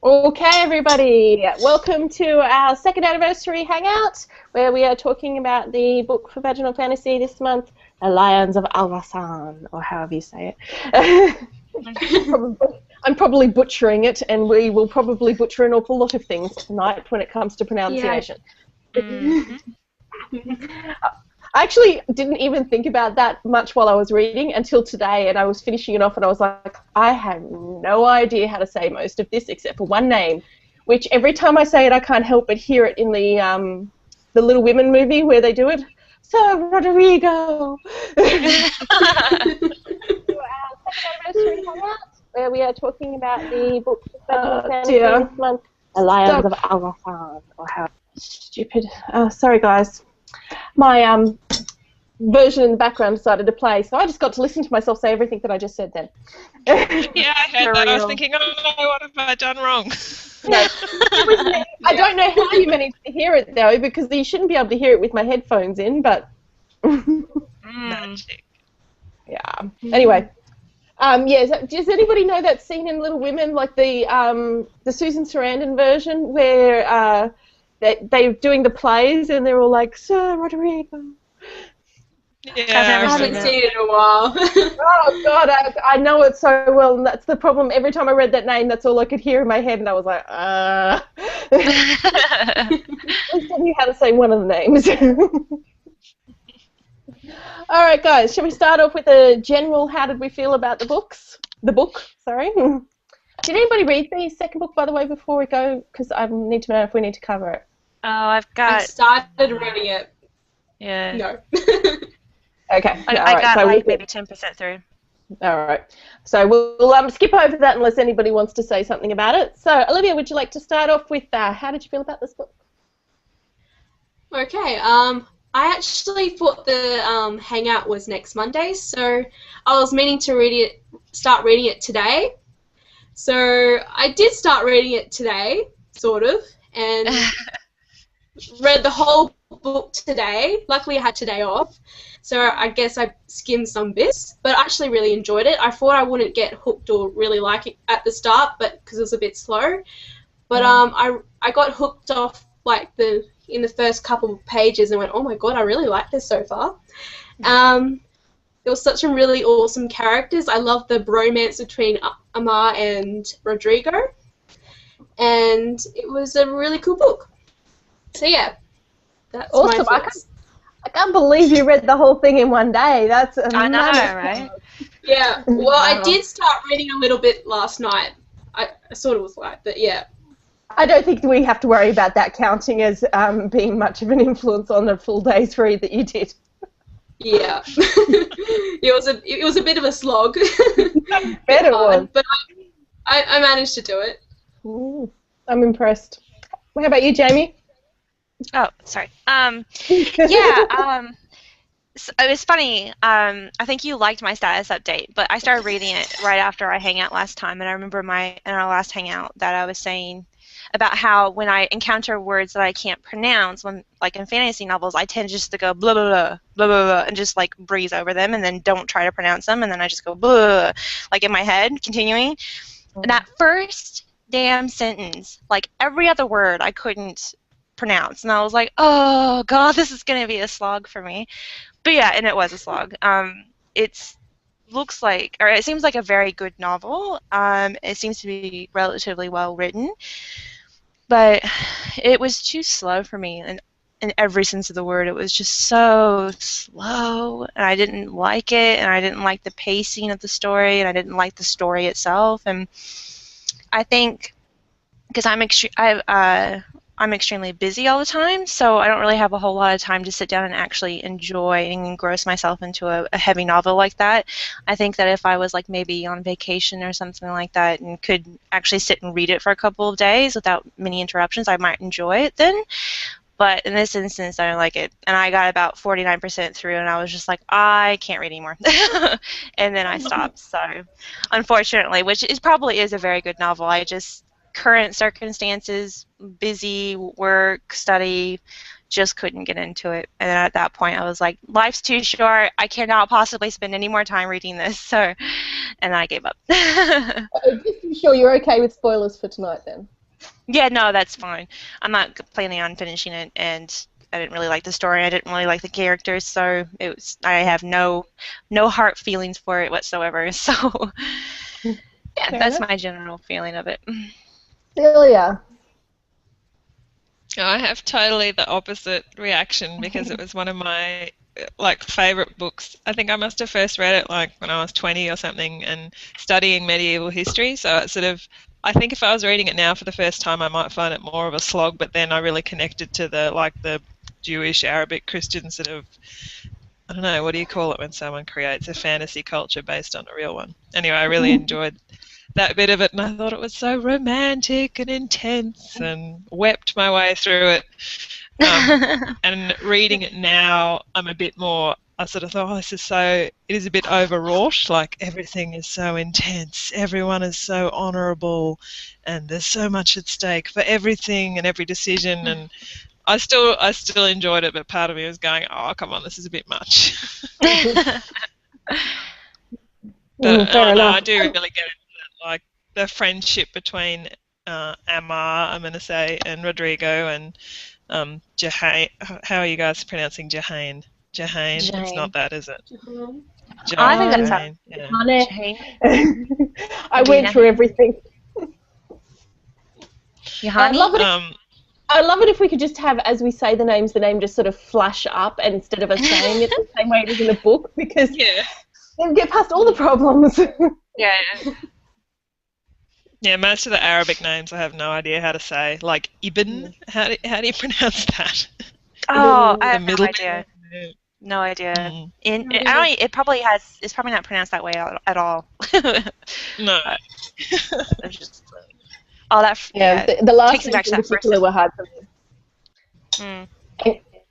Okay, everybody, welcome to our second anniversary hangout, where we are talking about the book for vaginal fantasy this month, The Lions of Al-Rassan, or however you say it. I'm probably butchering it, and we will probably butcher an awful lot of things tonight when it comes to pronunciation. Mm-hmm. I actually didn't even think about that much while I was reading until today, and I was finishing it off, and I was like, I have no idea how to say most of this except for one name, which every time I say it, I can't help but hear it in the Little Women movie where they do it. Sir Rodrigo! Where we are talking about the book this month, The Lions of Al-Rassan, or how stupid. Sorry, guys. My version in the background decided to play, so I just got to listen to myself say everything that I just said then. Yeah, I heard that. I was thinking, oh no, what have I done wrong? No, it was me. I don't know how you managed to hear it, though, because you shouldn't be able to hear it with my headphones in, but... Magic. Yeah. Anyway. Does anybody know that scene in Little Women, like the Susan Sarandon version, where they're doing the plays and they're all like, Sir Rodrigo? Yeah, I haven't seen it in a while. Oh, God, I know it so well, and that's the problem. Every time I read that name, that's all I could hear in my head, and I was like, At least I knew how to say one of the names. All right, guys, shall we start off with a general how did we feel about the books? The book, sorry. Did anybody read the second book, by the way, before we go? Because I need to know if we need to cover it. Oh, I've got... I started reading it. Yeah. No. Okay. I got like maybe 10% through. All right. So we'll skip over that unless anybody wants to say something about it. So, Olivia, would you like to start off with how did you feel about this book? Okay. I actually thought the hangout was next Monday, so I was meaning to start reading it today. So I did start reading it today, sort of, and read the whole book today. Luckily, I had today off, so I guess I skimmed some bits, but I actually really enjoyed it. I thought I wouldn't get hooked or really like it at the start, but because it was a bit slow. But I got hooked off like in the first couple of pages and went, oh my god, I really like this so far. There was such a really awesome characters. I love the bromance between Amar and Rodrigo, and it was a really cool book. So yeah, that's awesome. my thoughts. I can't believe you read the whole thing in one day. That's I know, right? Yeah, well, I did start reading a little bit last night. I sort of was like, but yeah. I don't think we have to worry about that counting as being much of an influence on the full day's read that you did. Yeah, it was a bit of a slog. Better one, but I managed to do it. Ooh, I'm impressed. How about you, Jamie? Oh, sorry. Yeah. So it was funny. I think you liked my status update, but I started reading it right after our hangout last time, and I remember in our last hangout that I was saying about how when I encounter words that I can't pronounce, when like in fantasy novels, I tend just to go blah blah blah blah blah, blah and just like breeze over them, and then don't try to pronounce them, and then I just go blah like in my head, continuing. And that first damn sentence, like every other word, I couldn't pronounce, and I was like, oh god, this is gonna be a slog for me. But yeah, and it was a slog. It seems like a very good novel. It seems to be relatively well written, but it was too slow for me, and in every sense of the word, it was just so slow, and I didn't like it, and I didn't like the pacing of the story, and I didn't like the story itself, and I think because I'm extremely busy all the time, so I don't really have a whole lot of time to sit down and actually enjoy and engross myself into a heavy novel like that. I think that if I was like maybe on vacation or something like that and could actually sit and read it for a couple of days without many interruptions, I might enjoy it then. But in this instance, I don't like it. And I got about 49% through, and I was just like, I can't read anymore. And then I stopped. So, unfortunately, which probably is a very good novel. I just current circumstances, busy work, study, just couldn't get into it. And at that point, I was like, life's too short. I cannot possibly spend any more time reading this. So, and I gave up. Just to be sure you're okay with spoilers for tonight then. Yeah, no, that's fine. I'm not planning on finishing it, and I didn't really like the story. I didn't really like the characters, so I have no heart feelings for it whatsoever. So, yeah, that's my general feeling of it. Celia. I have totally the opposite reaction because it was one of my favorite books. I think I must have first read it like when I was 20 or something and studying medieval history. So it's sort of, I think if I was reading it now for the first time, I might find it more of a slog. But then I really connected to the Jewish, Arabic, Christian sort of, I don't know, what do you call it when someone creates a fantasy culture based on a real one? Anyway, I really enjoyed that bit of it, and I thought it was so romantic and intense, and wept my way through it. And reading it now, I'm a bit more. I sort of thought, it is a bit overwrought. Like everything is so intense, everyone is so honourable, and there's so much at stake for everything and every decision. And I still enjoyed it, but part of me was going, oh, come on, this is a bit much. But I do really get it. Like the friendship between Amar, I'm going to say, and Rodrigo and Jahane. How are you guys pronouncing Jahane? Jahane. It's not that, is it? Jahane. I think that's how. Yeah. Jahane. I went through everything. Jahane? I love it if we could just have, as we say the name just sort of flash up instead of us saying it the same way it is in the book, because then get past all the problems. Yeah. Yeah, most of the Arabic names I have no idea how to say. Like Ibn, how do you pronounce that? Oh, I have no idea. No idea. It's probably not pronounced that way at all. No. The last names in particular were hard for me.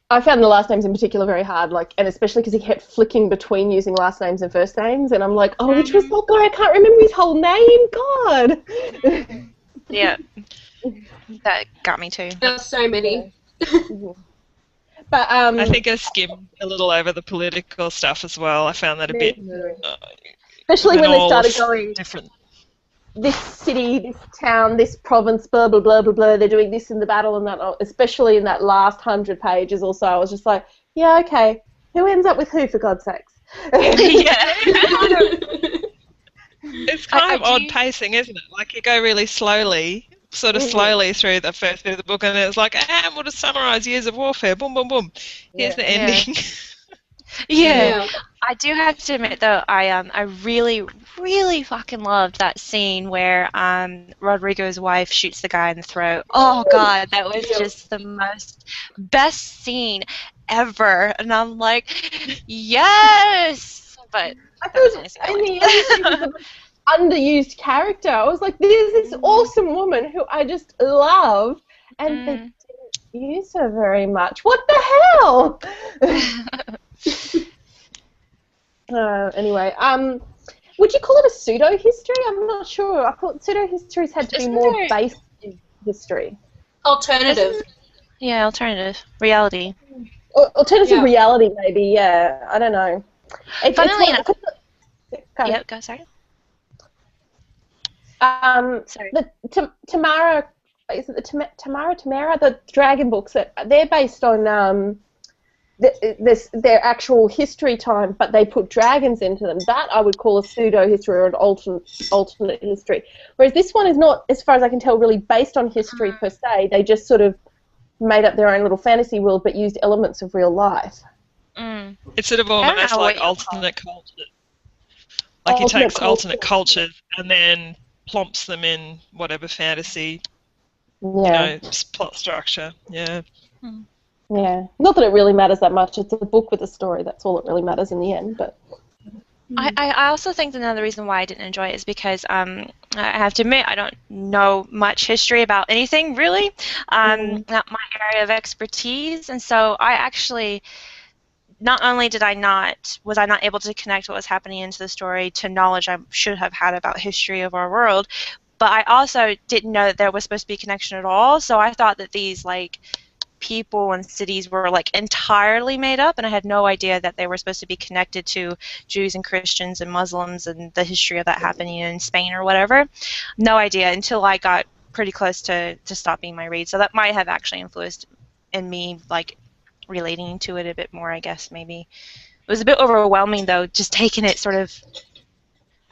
I found the last names in particular very hard, and especially because he kept flicking between using last names and first names, and I'm like, oh, which was that guy? I can't remember his whole name. God. Yeah, that got me too. There's so many. But I think I skimmed a little over the political stuff as well. I found that a bit, especially when they started going different. This city, this town, this province, blah, blah, blah, blah, blah, they're doing this in the battle and that, especially in that last 100 pages or so, I was just like, yeah, okay, who ends up with who, for God's sakes? It's kind of odd pacing, isn't it? Like you go really slowly, slowly through the first bit of the book, and it's like, and we'll just summarise years of warfare, boom, boom, boom. Here's the ending. Yeah. I do have to admit though, I really, really fucking loved that scene where Rodrigo's wife shoots the guy in the throat. Oh God, that was just the best scene ever, and I'm like, yes. But I thought in the end, was the most underused character. I was like, there's this awesome woman who I just love, and they didn't use her very much. What the hell? Anyway, would you call it a pseudo-history? I'm not sure. I thought pseudo-histories had to be more based in history. Alternative. Yeah, alternative. Reality. Alternative reality, maybe, yeah. I don't know. Funnily enough. Yeah, go, sorry. Sorry. Tamara, is it the Tamara, the dragon books, they're based on their actual history time, but they put dragons into them. That I would call a pseudo-history or an alternate history. Whereas this one is not, as far as I can tell, really based on history per se. They just sort of made up their own little fantasy world, but used elements of real life. It's sort of almost like alternate culture. Like he takes alternate cultures and then plumps them in whatever fantasy, plot structure. Yeah. Yeah. Not that it really matters that much. It's a book with a story. That's all that really matters in the end. But I also think that another reason why I didn't enjoy it is because I have to admit I don't know much history about anything really. Not my area of expertise, and so I actually. Not only was I not able to connect what was happening into the story to knowledge I should have had about history of our world, but I also didn't know that there was supposed to be a connection at all. So I thought that these people and cities were like entirely made up, and I had no idea that they were supposed to be connected to Jews and Christians and Muslims and the history of that happening in Spain or whatever. No idea until I got pretty close to stopping my read. So that might have actually influenced in me like relating to it a bit more, I guess. Maybe it was a bit overwhelming though, just taking it sort of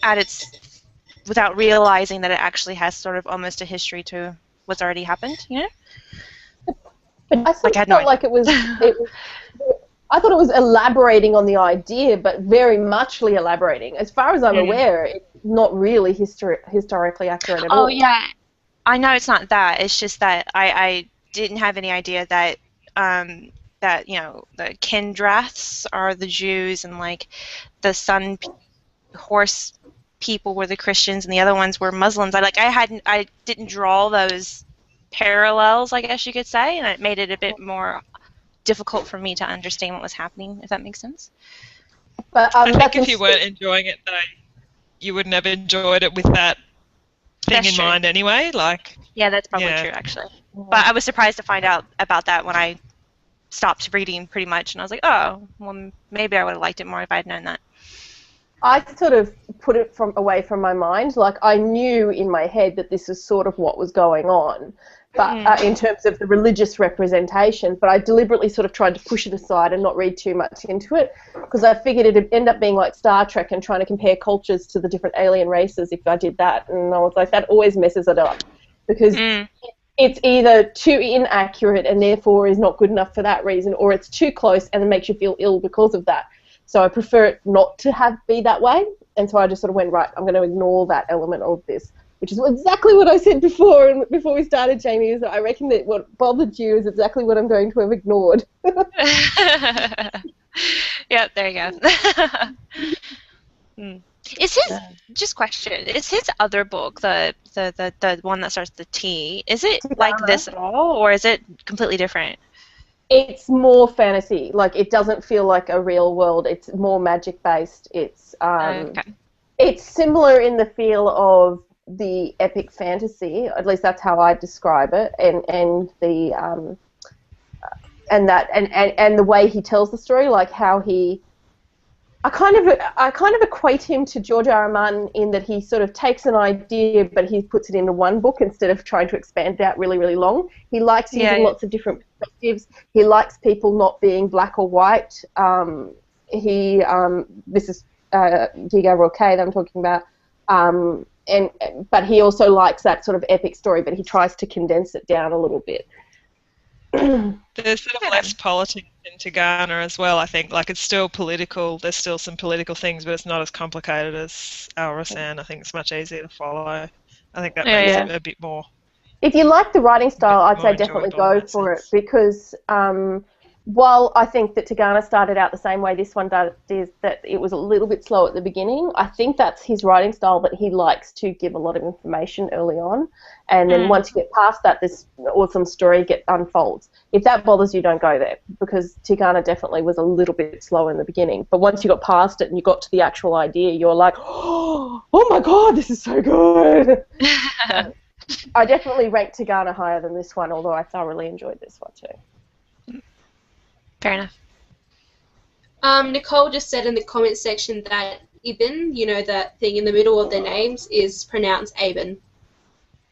at its without realizing that it actually has sort of almost a history to what's already happened, you know? But I sort Like, I of had no felt like it was I thought it was elaborating on the idea, but very muchly elaborating. As far as I'm aware, it's not really historically accurate at all. Oh yeah, I know it's not that. It's just that I didn't have any idea that that you know the Kendraths are the Jews and like the horse people were the Christians and the other ones were Muslims. I didn't draw those parallels, I guess you could say, and it made it a bit more difficult for me to understand what was happening, if that makes sense. But I think if you weren't enjoying it, though, you wouldn't have enjoyed it with that thing That's in true. mind anyway. Like, Yeah, that's probably yeah. true, actually. But I was surprised to find out about that when I stopped reading pretty much, and I was like, oh, well, maybe I would have liked it more if I had known that. I sort of put it away from my mind. Like, I knew in my head that this is sort of what was going on, but in terms of the religious representation, but I deliberately sort of tried to push it aside and not read too much into it, because I figured it'd end up being like Star Trek and trying to compare cultures to the different alien races if I did that, and I was like, that always messes it up, because it's either too inaccurate and therefore is not good enough for that reason, or it's too close and it makes you feel ill because of that. So I prefer it not to be that way, and so I just sort of went, right, I'm going to ignore that element of this, which is exactly what I said before, and before we started, Jamie, is that I reckon that what bothered you is exactly what I'm going to have ignored. Yeah, there you go. Is his just question? Is his other book the one that starts with the T? Is it like this at all, or is it completely different? It's more fantasy. Like, it doesn't feel like a real world. It's more magic based. It's it's similar in the feel of the epic fantasy. At least that's how I describe it. And the and the way he tells the story, like how he. I kind of equate him to George R. R. Martin in that he sort of takes an idea but he puts it into one book instead of trying to expand it out really, really long. He likes using lots of different perspectives. He likes people not being black or white. This is Diego Roque that I'm talking about. But he also likes that sort of epic story, but he tries to condense it down a little bit. There's sort of less politics in Tigana as well, I think. Like, it's still political. There's still some political things, but it's not as complicated as Al-Rassan. I think it's much easier to follow. I think that makes it a bit more. If you like the writing style, I'd say definitely go for it, because while I think that Tigana started out the same way this one does, is that it was a little bit slow at the beginning. I think that's his writing style, that he likes to give a lot of information early on, and then once you get past that, this awesome story unfolds. If that bothers you, don't go there, because Tigana definitely was a little bit slow in the beginning. But once you got past it and you got to the actual idea, you're like, oh my God, this is so good. I definitely rank Tigana higher than this one, although I thoroughly enjoyed this one too. Fair enough. Nicole just said in the comment section that Ibn, you know, that thing in the middle of their names, is pronounced Aben.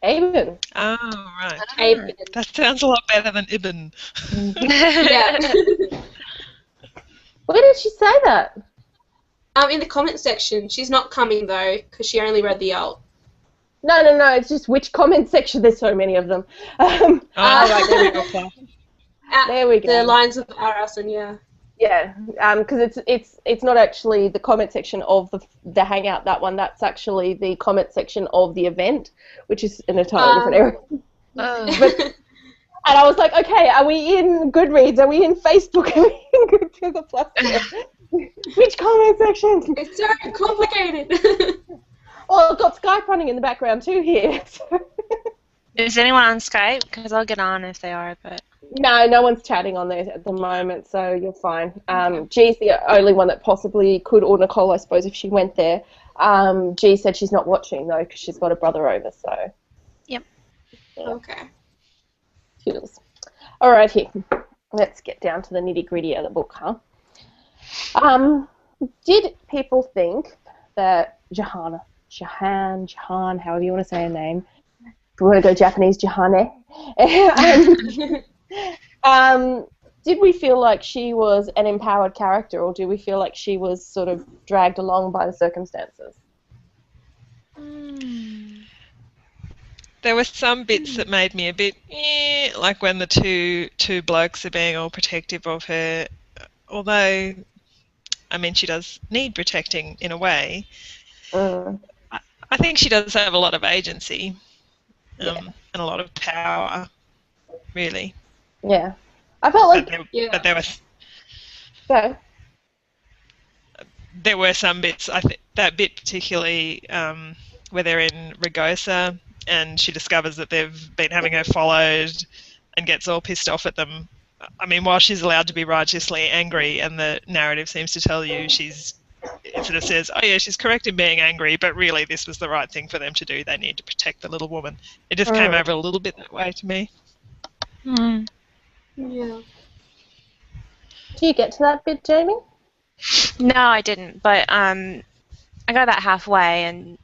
Aben. Oh, right. Aben. That sounds a lot better than Ibn. Yeah. Where did she say that? In the comment section. She's not coming, though, because she only read the alt. No, it's just which comment section. There's so many of them. Right, there we go, Claire. There we go. The lines of Al-Rassan, yeah. Yeah, because it's not actually the comment section of the hangout, that one. That's actually the comment section of the event, which is in a totally different area. And I was like, okay, are we in Goodreads? Are we in Facebook? Are we in Google Plus? Which comment section? It's so complicated. Well, I've got Skype running in the background too here. Is anyone on Skype? Because I'll get on if they are, but... No one's chatting on there at the moment, so you're fine. G's the only one that possibly could, or Nicole, I suppose, if she went there. G said she's not watching, though, because she's got a brother over, so... Yep. Okay. Toodles. Alrighty, let's get down to the nitty-gritty of the book, huh? Did people think that Jahan, however you want to say her name, if we want to go Japanese, Jahane, did we feel like she was an empowered character, or do we feel like she was sort of dragged along by the circumstances? There were some bits that made me a bit, like when the two blokes are being all protective of her, although, I mean, she does need protecting in a way. I think she does have a lot of agency and a lot of power, really. Yeah. I felt like... But there was... So? There were some bits, I think, that bit particularly where they're in Ragosa and she discovers that they've been having her followed and gets all pissed off at them. I mean, while she's allowed to be righteously angry, and the narrative seems to tell you it sort of says, oh yeah, she's correct in being angry, but really this was the right thing for them to do. They need to protect the little woman. It just came over a little bit that way to me. Yeah. Do you get to that bit, Jamie? No, I didn't, but I got about halfway, and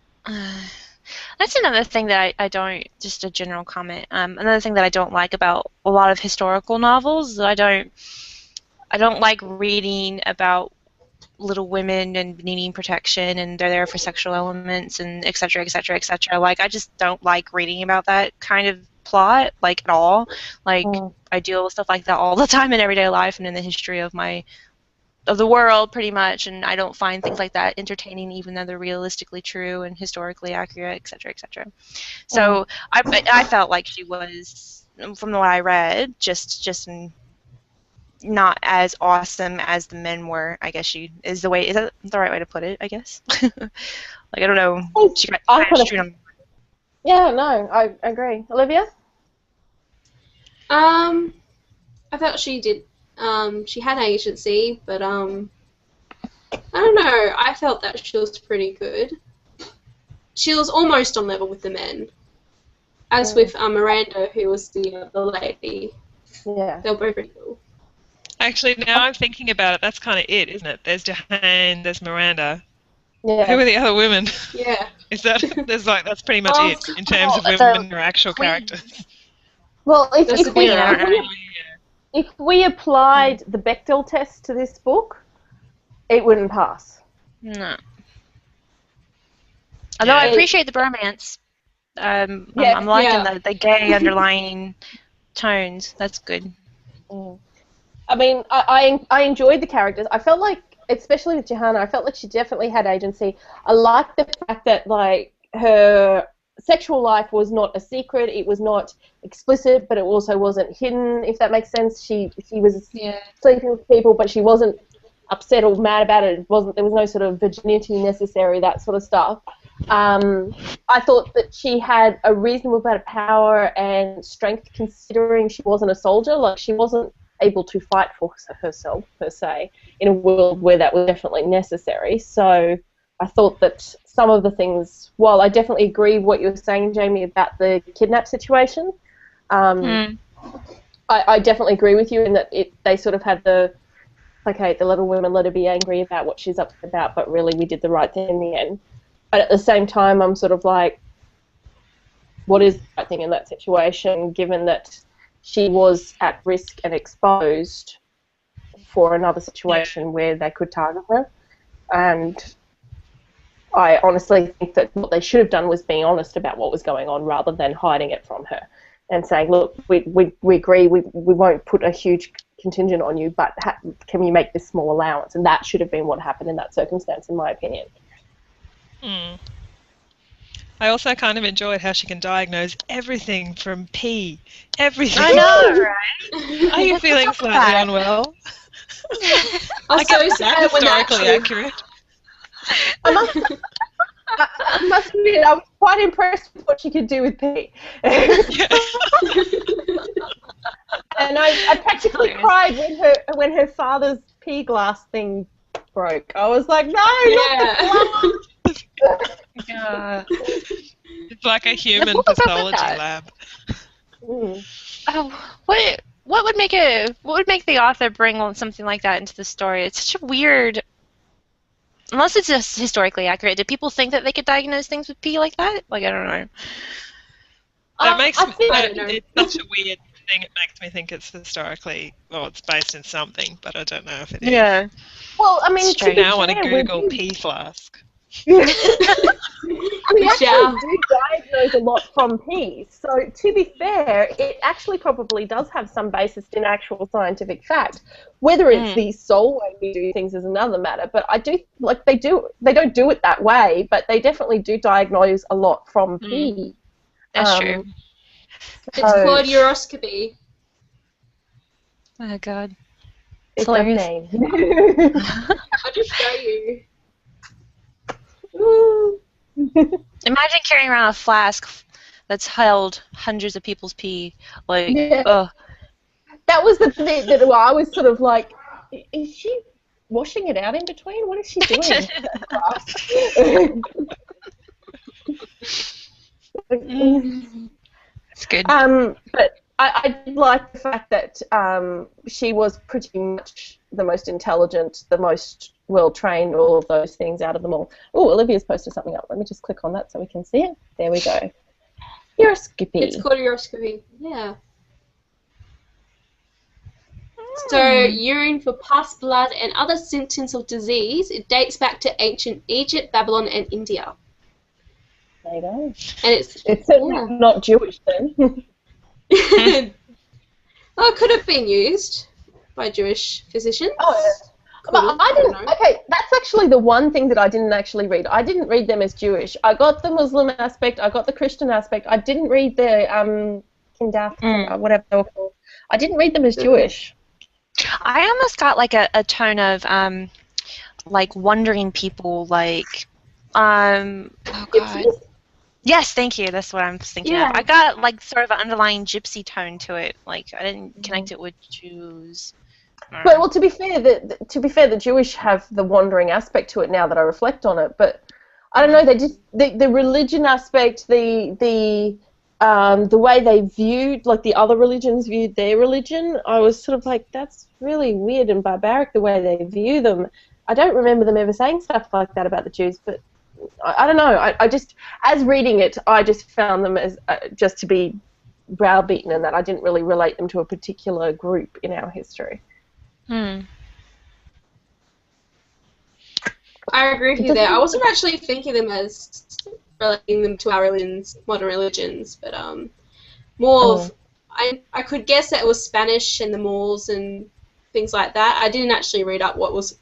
that's another thing that I don't, just a general comment, another thing that I don't like about a lot of historical novels, that I don't like reading about little women and needing protection, and they're there for sexual elements, and et cetera, et cetera, et cetera. Like, I just don't like reading about that kind of plot, like, at all. Like, I deal with stuff like that all the time in everyday life and in the history of the world, pretty much, and I don't find things like that entertaining, even though they're realistically true and historically accurate, et cetera, et cetera. So I felt like she was, from what I read, just not as awesome as the men were. I guess is that the right way to put it? I guess. Like, I don't know. She got Yeah, no, I agree. Olivia? I felt she did. She had agency, but I don't know. I felt that she was pretty good. She was almost on level with the men, as with Miranda, who was the lady. Yeah, they were both pretty cool. Actually, now I'm thinking about it, that's kind of it, isn't it? There's Jahane, there's Miranda. Yeah. Who are the other women? Yeah. That's pretty much it in terms of women who are actual characters. Well, if we applied the Bechdel test to this book, it wouldn't pass. No. Although I appreciate the bromance. I'm liking the gay underlying tones. That's good. I mean, I enjoyed the characters. I felt like, especially with Johanna, I felt like she definitely had agency. I liked the fact that, like, her sexual life was not a secret. It was not explicit, but it also wasn't hidden, if that makes sense. She was sleeping with people, but she wasn't upset or mad about it. There was no sort of virginity necessary, that sort of stuff. I thought that she had a reasonable amount of power and strength, considering she wasn't a soldier. Like, she wasn't able to fight for herself, per se, in a world where that was definitely necessary. So I thought that some of the things, while I definitely agree with what you were saying, Jamie, about the kidnap situation, I definitely agree with you in that they sort of had the little women, let her be angry about what she's upset about, but really we did the right thing in the end. But at the same time, I'm sort of like, what is the right thing in that situation, given that she was at risk and exposed for another situation where they could target her? And I honestly think that what they should have done was being honest about what was going on rather than hiding it from her and saying, look, we agree, we won't put a huge contingent on you, but can you make this small allowance? And that should have been what happened in that circumstance, in my opinion. I also kind of enjoyed how she can diagnose everything from pee. Everything. I know, right? Are you feeling slightly unwell? I guess that's historically accurate. I must admit, I was quite impressed with what she could do with pee. And I practically cried when her father's pee glass thing broke. I was like, no, not the Yeah. It's like a human pathology lab. Oh, what would make the author bring on something like that into the story? It's such a weird. Unless it's just historically accurate, do people think that they could diagnose things with P like that? Like, I don't know. That makes I me, don't know. it's such a weird thing. It makes me think it's historically, well, it's based in something, but I don't know if it is. Yeah. Well, I mean, to be Now I want to fair, we Google do- P flask. we Yeah. actually do diagnose a lot from P. So to be fair, it actually probably does have some basis in actual scientific fact. Whether it's the sole way we do things is another matter. But I do like they don't do it that way, but they definitely do diagnose a lot from P. That's true. It's called uroscopy. Oh, God. It's a hilarious. name. I'll just show you. Imagine carrying around a flask that's held hundreds of people's pee. Like, Yeah. ugh. That was the thing that I was sort of like, is she washing it out in between? What is she doing? It's good. But I did like the fact that she was pretty much the most intelligent, the most well-trained, all of those things out of them all. Oh, Olivia's posted something up. Let me just click on that so we can see it. There we go. Uroscopy. It's called uroscopy. Yeah. So, urine for pus, blood, and other symptoms of disease, it dates back to ancient Egypt, Babylon, and India. There you go. And it's certainly yeah. not Jewish then. Well, it could have been used by Jewish physicians. Oh, yeah. But I didn't. Okay, that's actually the one thing that I didn't actually read. I didn't read them as Jewish. I got the Muslim aspect. I got the Christian aspect. I didn't read the Kindaf, whatever they were called. I didn't read them as Jewish. I almost got like a tone of like wandering people, like oh God. Yes, thank you. That's what I'm thinking of. I got like sort of an underlying gypsy tone to it. Like I didn't connect it with Jews. But well, to be fair, the Jewish have the wandering aspect to it now that I reflect on it. But I don't know. They just the religion aspect, the way they viewed, like the other religions viewed their religion. I was sort of like, that's really weird and barbaric the way they view them. I don't remember them ever saying stuff like that about the Jews, but I don't know. I just, as reading it, I just found them as just to be browbeaten, and that I didn't really relate them to a particular group in our history. I agree with you there. I wasn't actually thinking them as relating them to our religions, modern religions, but more of, I could guess that it was Spanish and the Moors and things like that. I didn't actually read up what was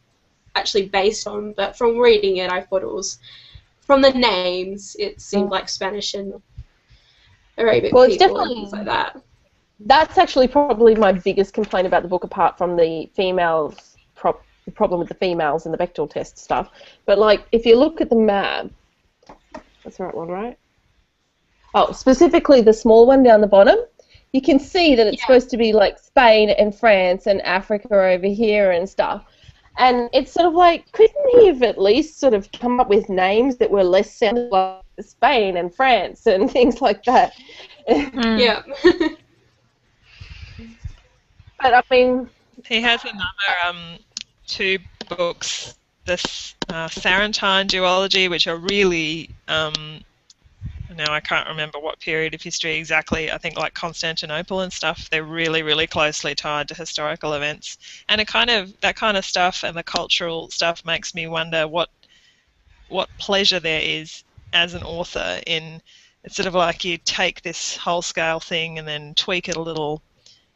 actually based on, but from reading it, I thought it was, from the names, it seemed like Spanish and Arabic Well, it's people and definitely things like that. That's actually probably my biggest complaint about the book, apart from the females the problem with the females and the Bechdel test stuff. But like, if you look at the map, that's the right one, right? Oh, specifically the small one down the bottom, you can see that it's supposed to be like Spain and France and Africa over here and stuff. And it's sort of like, couldn't he have at least sort of come up with names that were less sounding like Spain and France and things like that? Yeah. But I mean, he has another 2 books, this Sarantine duology, which are really now I can't remember what period of history exactly. I think like Constantinople and stuff. They're really, really closely tied to historical events, and that kind of stuff and the cultural stuff makes me wonder what pleasure there is as an author in. It's sort of like you take this whole scale thing and then tweak it a little.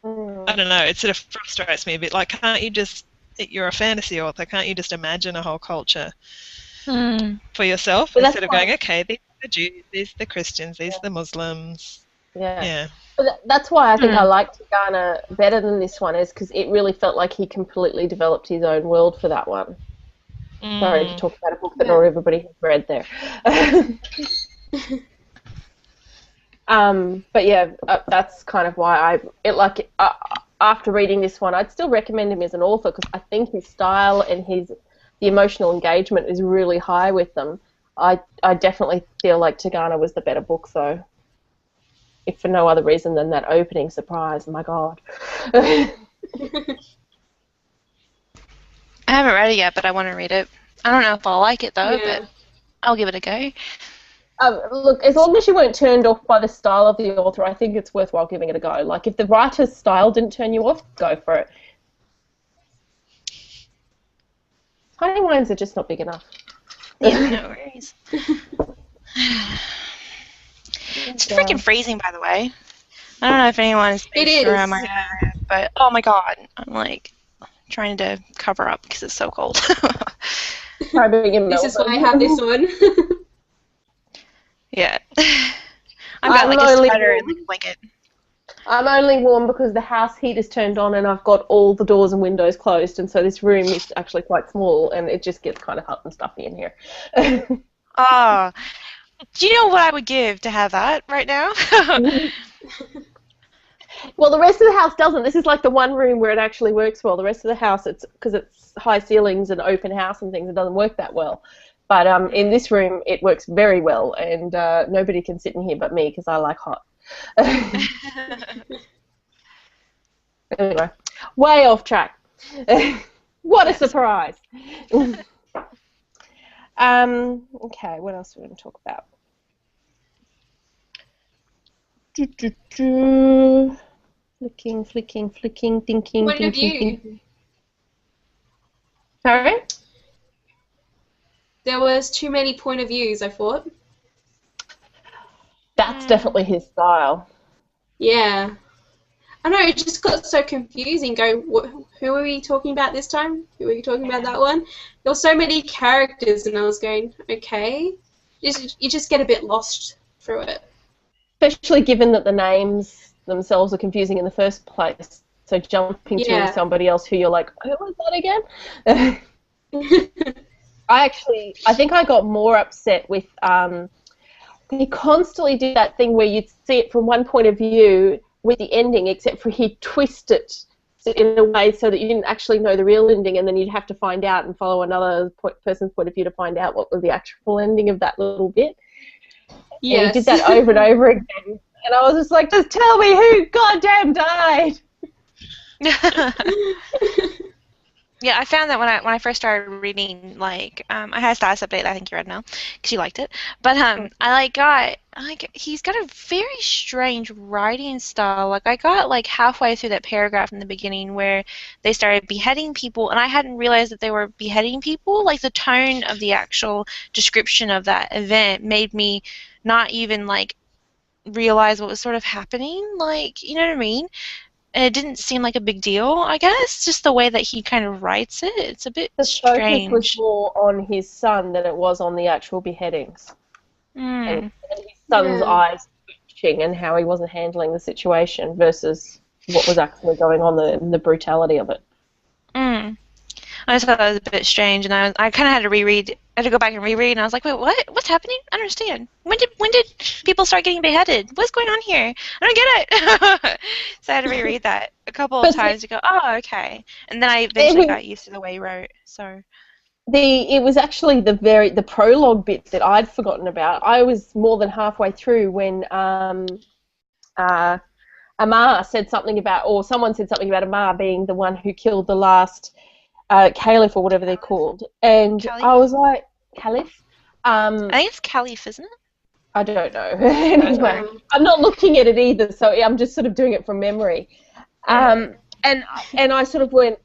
I don't know. It sort of frustrates me a bit. Like, can't you just? You're a fantasy author. Can't you just imagine a whole culture for yourself instead of going, okay, these are the Jews, these are the Christians, these are the Muslims. Yeah. But that's why I think I liked Ghana better than this one, is because it really felt like he completely developed his own world for that one. Sorry to talk about a book that not everybody has read there. But yeah, that's kind of why after reading this one, I'd still recommend him as an author, because I think his style and the emotional engagement is really high with them. I definitely feel like Tagana was the better book, though. if for no other reason than that opening surprise. My God. I haven't read it yet, but I want to read it. I don't know if I'll like it though, Yeah. but I'll give it a go. Look, as long as you weren't turned off by the style of the author, I think it's worthwhile giving it a go. Like, if the writer's style didn't turn you off, go for it. Tiny wines are just not big enough. Yeah, no worries. It's freaking freezing, by the way. I don't know if anyone's It is. around my area, but oh my God, I'm like trying to cover up because it's so cold. This is why I have this one. Yeah. I've got like a sweater and like a blanket. I'm only warm because the house heat is turned on and I've got all the doors and windows closed, and so this room is actually quite small and it just gets kind of hot and stuffy in here. Oh, do you know what I would give to have that right now? Well, the rest of the house doesn't. This is like the one room where it actually works well. The rest of the house, it's because it's high ceilings and open house and things, it doesn't work that well. But in this room, it works very well, and nobody can sit in here but me because I like hot. Anyway, way off track. What a surprise. Okay, what else are we going to talk about? Flicking, thinking. Point of view. Thinking. Sorry? There was too many point of views, I thought. That's definitely his style. Yeah. I know, it just got so confusing. Who are we talking about this time? Who are we talking about that one? There were so many characters, and I was going, okay. You just get a bit lost through it. Especially given that the names themselves are confusing in the first place. So jumping to somebody else who you're like, who was that again? I think I got more upset with, he constantly did that thing where you'd see it from one point of view with the ending, except for he'd twist it in a way so that you didn't actually know the real ending, and then you'd have to find out and follow another person's point of view to find out what was the actual ending of that little bit. Yes. And he did that over and over again. And I was just like, just tell me who goddamn died. Yeah, I found that when I first started reading, like, I had a status update that I think you read now, because you liked it. But he's got a very strange writing style. Like, I got like halfway through that paragraph in the beginning where they started beheading people, and I hadn't realized that they were beheading people. Like, the tone of the actual description of that event made me not even like realize what was sort of happening. Like, you know what I mean? And it didn't seem like a big deal, I guess, just the way that he kind of writes it. It's a bit strange. The focus was more on his son than it was on the actual beheadings. And his son's eyes twitching and how he wasn't handling the situation versus what was actually going on, the brutality of it. I just thought that was a bit strange, and I kind of had to reread. I had to go back and reread, and I was like, wait, what? What's happening? I don't understand. When did people start getting beheaded? What's going on here? I don't get it. So I had to reread that a couple of times to go, oh, okay. And then I eventually got used to the way he wrote. So it was actually the prologue bit that I'd forgotten about. I was more than halfway through when Amar said something about, or someone said something about Amar being the one who killed the last Caliph or whatever they're called, and Caliph? I was like, Caliph? I think it's Caliph, isn't it? I don't know. Anyway, I'm not looking at it either, so I'm just sort of doing it from memory. And I sort of went,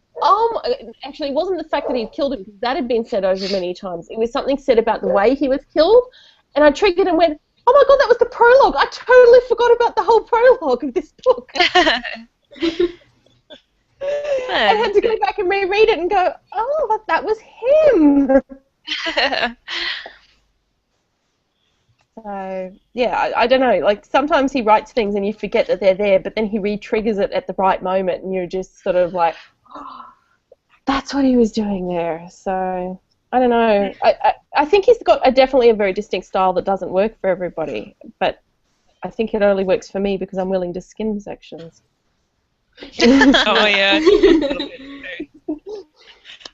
actually, it wasn't the fact that he'd killed him, because that had been said over many times. It was something said about the way he was killed, and I triggered and went, oh my God, that was the prologue. I totally forgot about the whole prologue of this book. I had to go back and reread it and go, oh, that was him. So, yeah, I don't know. Like, sometimes he writes things and you forget that they're there, but then he re-triggers it at the right moment, and you're just sort of like, oh, that's what he was doing there. So, I don't know. I think he's got definitely a very distinct style that doesn't work for everybody, but I think it only works for me because I'm willing to skim sections. Oh yeah.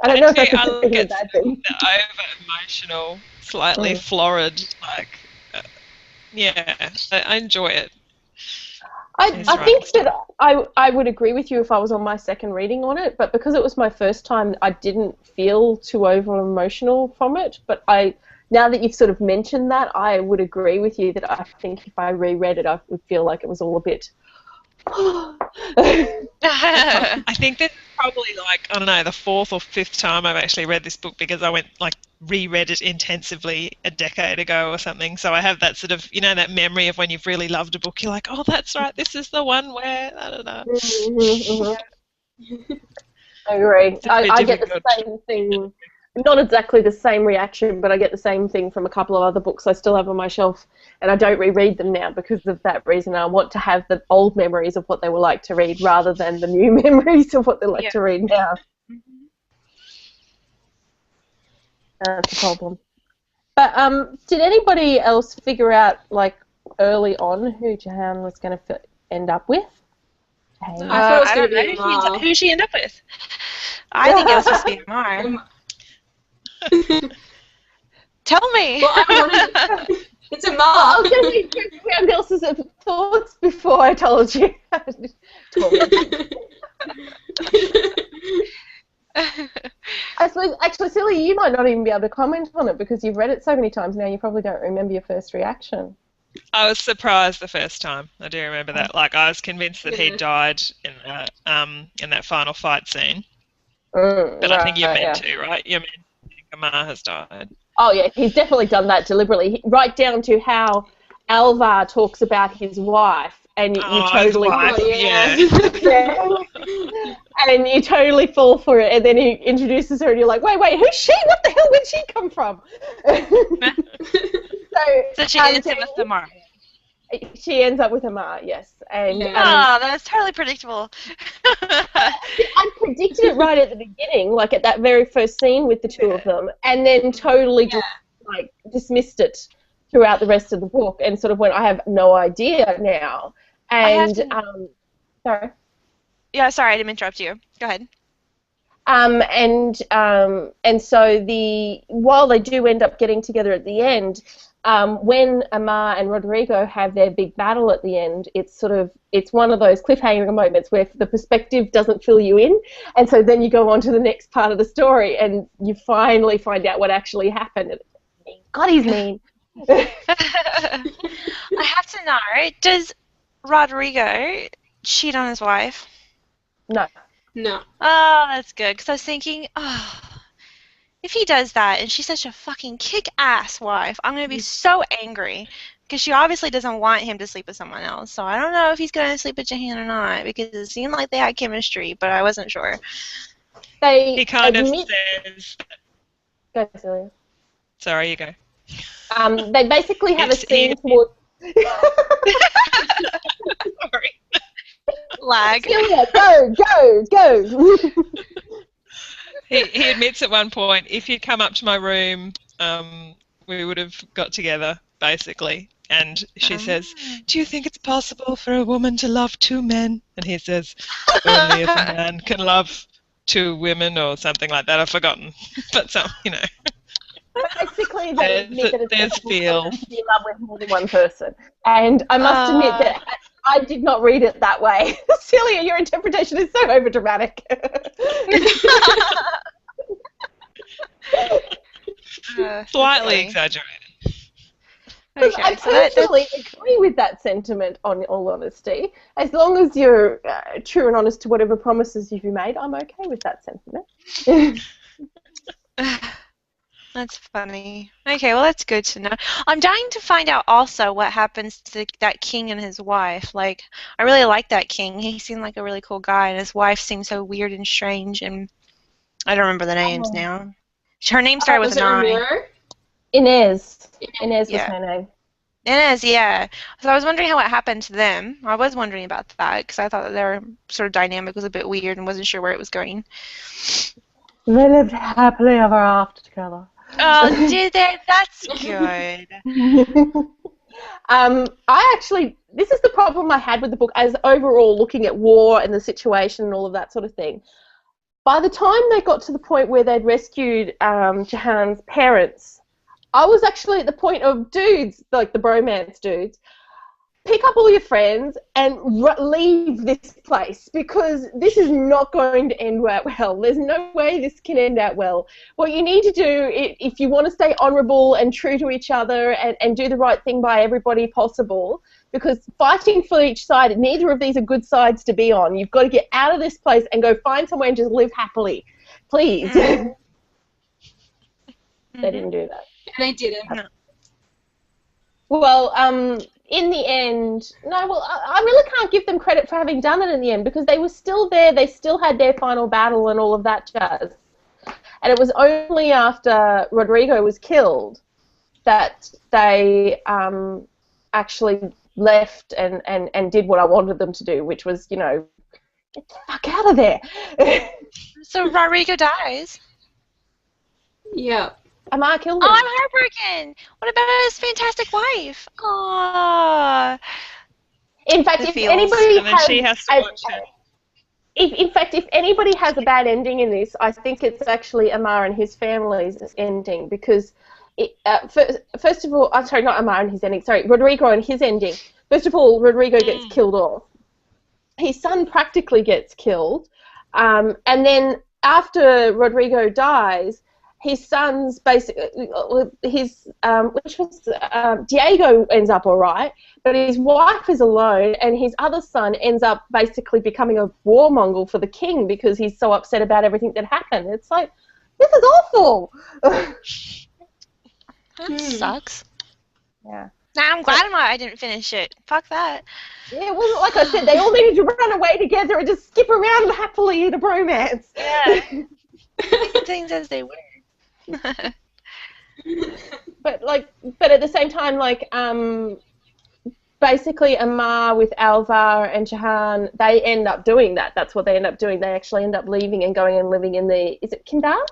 I don't know if that's I look at bad thing. The over-emotional, slightly florid, like, yeah, I enjoy it. I right. think that I would agree with you if I was on my second reading on it, but because it was my first time, I didn't feel too over emotional from it. But now that you've sort of mentioned that, I would agree with you that I think if I reread it, I would feel like it was all a bit. I think that's probably like, I don't know, the fourth or fifth time I've actually read this book because I went like reread it intensively a decade ago or something. So I have that sort of, that memory of when you've really loved a book. You're like, oh, that's right, this is the one where, I don't know. I agree. I get the difficult. same thing. Not exactly the same reaction, but I get the same thing from a couple of other books I still have on my shelf, and I don't reread them now because of that reason. I want to have the old memories of what they were like to read rather than the new memories of what they're like to read now. That's the problem. But did anybody else figure out, like, early on who Jahan was going to end up with? I thought it was going to be Amar. Who she end up with? I think it was supposed to be Amar. Tell me. Well, it's Amar. I was going to check everyone else's thoughts before I told you. I suppose, actually, Silly, you might not even be able to comment on it because you've read it so many times now. You probably don't remember your first reaction. I was surprised the first time. I do remember that. Like, I was convinced that he died in that final fight scene. But I think you're meant to, right? You're meant to think Amar has died. Oh, yeah, he's definitely done that deliberately, right down to how Alvar talks about his wife, and you totally... And you totally fall for it, and then he introduces her, and you're like, wait, who's she? What the hell? Where'd she come from? So she ends up with Amar. She ends up with Amar, yes. And that's totally predictable. I predicted it right at the beginning, like at that very first scene with the two of them, and then totally just like dismissed it throughout the rest of the book, and sort of went, I have no idea now. And sorry. Yeah, sorry, I didn't interrupt you. Go ahead. And so while they do end up getting together at the end, when Amar and Rodrigo have their big battle at the end, it's one of those cliffhanger moments where the perspective doesn't fill you in, and so then you go on to the next part of the story and you finally find out what actually happened. God, he's mean. I have to know, does Rodrigo cheat on his wife? No. No. Oh, that's good, because I was thinking, if he does that and she's such a fucking kick-ass wife, I'm going to be so angry, because she obviously doesn't want him to sleep with someone else. So I don't know if he's going to sleep with Jahan or not, because it seemed like they had chemistry, but I wasn't sure. He kind of says... Go, Celia. Sorry, you go. They basically have a scene towards... Sorry. Lag. Celia, go! He admits at one point, if you'd come up to my room, we would have got together, basically. And she says, do you think it's possible for a woman to love two men? And he says, only if a man can love two women, or something like that. I've forgotten. But basically, they admit that it's possible to be in love with more than one person. And I must admit that I did not read it that way. Celia, your interpretation is so overdramatic. Slightly exaggerated. Okay, I personally agree with that sentiment, on all honesty. As long as you're true and honest to whatever promises you've made, I'm okay with that sentiment. That's funny. Okay, well, that's good to know. I'm dying to find out also what happens to that king and his wife. Like, I really like that king. He seemed like a really cool guy, and his wife seemed so weird and strange, and I don't remember the names now. Her name started with an I. Inez. Inez was her name. Inez, yeah. So I was wondering how it happened to them. I was wondering about that, because I thought that their sort of dynamic was a bit weird and wasn't sure where it was going. They lived happily ever after together. Oh, did they? That's good. This is the problem I had with the book, as overall looking at war and the situation and all of that sort of thing. By the time they got to the point where they'd rescued Jahan's parents, I was actually at the point of dudes, like the bromance dudes. pick up all your friends and leave this place, because this is not going to end out well. There's no way this can end out well. What you need to do, if you want to stay honourable and true to each other and do the right thing by everybody possible, because fighting for each side, neither of these are good sides to be on. You've got to get out of this place and go find somewhere and just live happily. Please. Mm-hmm. They didn't do that. And they didn't. No. Well, in the end, no, well, I really can't give them credit for having done it in the end, because they were still there, they still had their final battle and all of that jazz. And it was only after Rodrigo was killed that they actually left and did what I wanted them to do, which was, you know, get the fuck out of there. So Rodrigo dies. Yeah. Amar killed him. Oh, I'm heartbroken. What about his fantastic wife? Aww. In fact, The if feels. anybody And then she has to watch it. In fact, if anybody has a bad ending in this, I think it's actually Amar and his family's ending, because, first of all, I'm sorry, not Amar and his ending, sorry, Rodrigo and his ending. First of all, Rodrigo gets killed off. His son practically gets killed, and then after Rodrigo dies, his son's basically, Diego ends up all right, but his wife is alone, and his other son ends up basically becoming a warmonger for the king because he's so upset about everything that happened. It's like, this is awful. That sucks. Yeah. Nah, I'm glad I didn't finish it. Fuck that. Yeah, it wasn't like I said, they all needed to run away together and just skip around happily in a bromance. Yeah. Things as they were. But at the same time, basically Amar with Alvar and Jahan, they end up doing that. That's what they end up doing. They actually end up leaving and going and living in is it Kindar?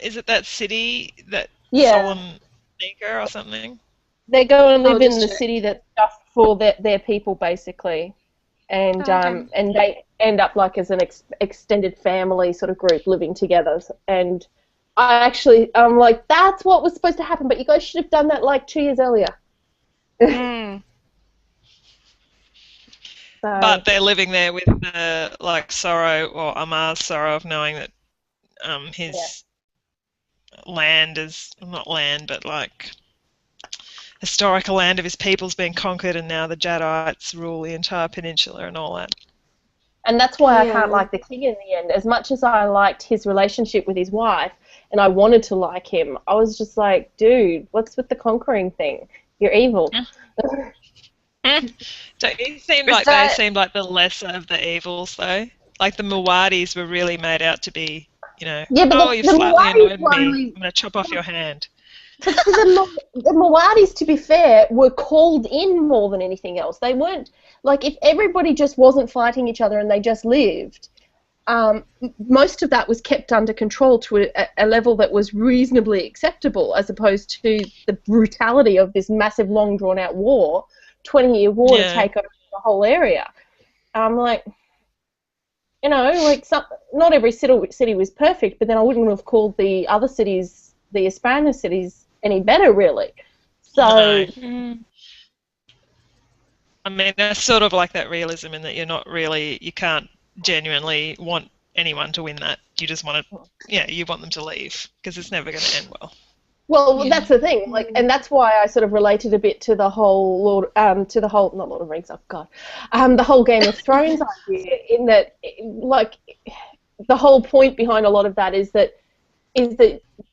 Is it that city that Yeah. Salonika or something? They go and live I'll in just the check. city that's just for their people, basically. And Okay. and they end up like as an extended family sort of group living together. And I'm like, that's what was supposed to happen, but you guys should have done that like 2 years earlier. Mm. So, But they're living there with the sorrow, or Amar's sorrow of knowing that his land is not land, but historical land of his people's been conquered, and now the Jadites rule the entire peninsula and all that. and that's why I Yeah. can't like the king in the end. As much as I liked his relationship with his wife, and I wanted to like him, I was just like, dude, what's with the conquering thing? You're evil. Don't you seem Is like that- they seemed like the lesser of the evils, though? Like the Muad'Dis were really made out to be, Yeah, but oh, the you've slightly Muad'Dis annoyed were me. only- I'm going to chop off your hand. The Muad'Dis, to be fair, were called in more than anything else. They weren't, like, if everybody just wasn't fighting each other and they just lived, most of that was kept under control to a level that was reasonably acceptable, as opposed to the brutality of this massive, long, drawn-out war, 20-year war to take over the whole area. I'm like, not every city was perfect, but then I wouldn't have called the other cities, the Spanish cities, any better, really. So, No. I mean, that's sort of like that realism in that you can't genuinely want anyone to win that. You just want you want them to leave, because it's never going to end well. well, that's the thing, and that's why I sort of related a bit to the whole not Lord of Rings, oh God, the whole Game of Thrones idea, in that, the whole point behind a lot of that is that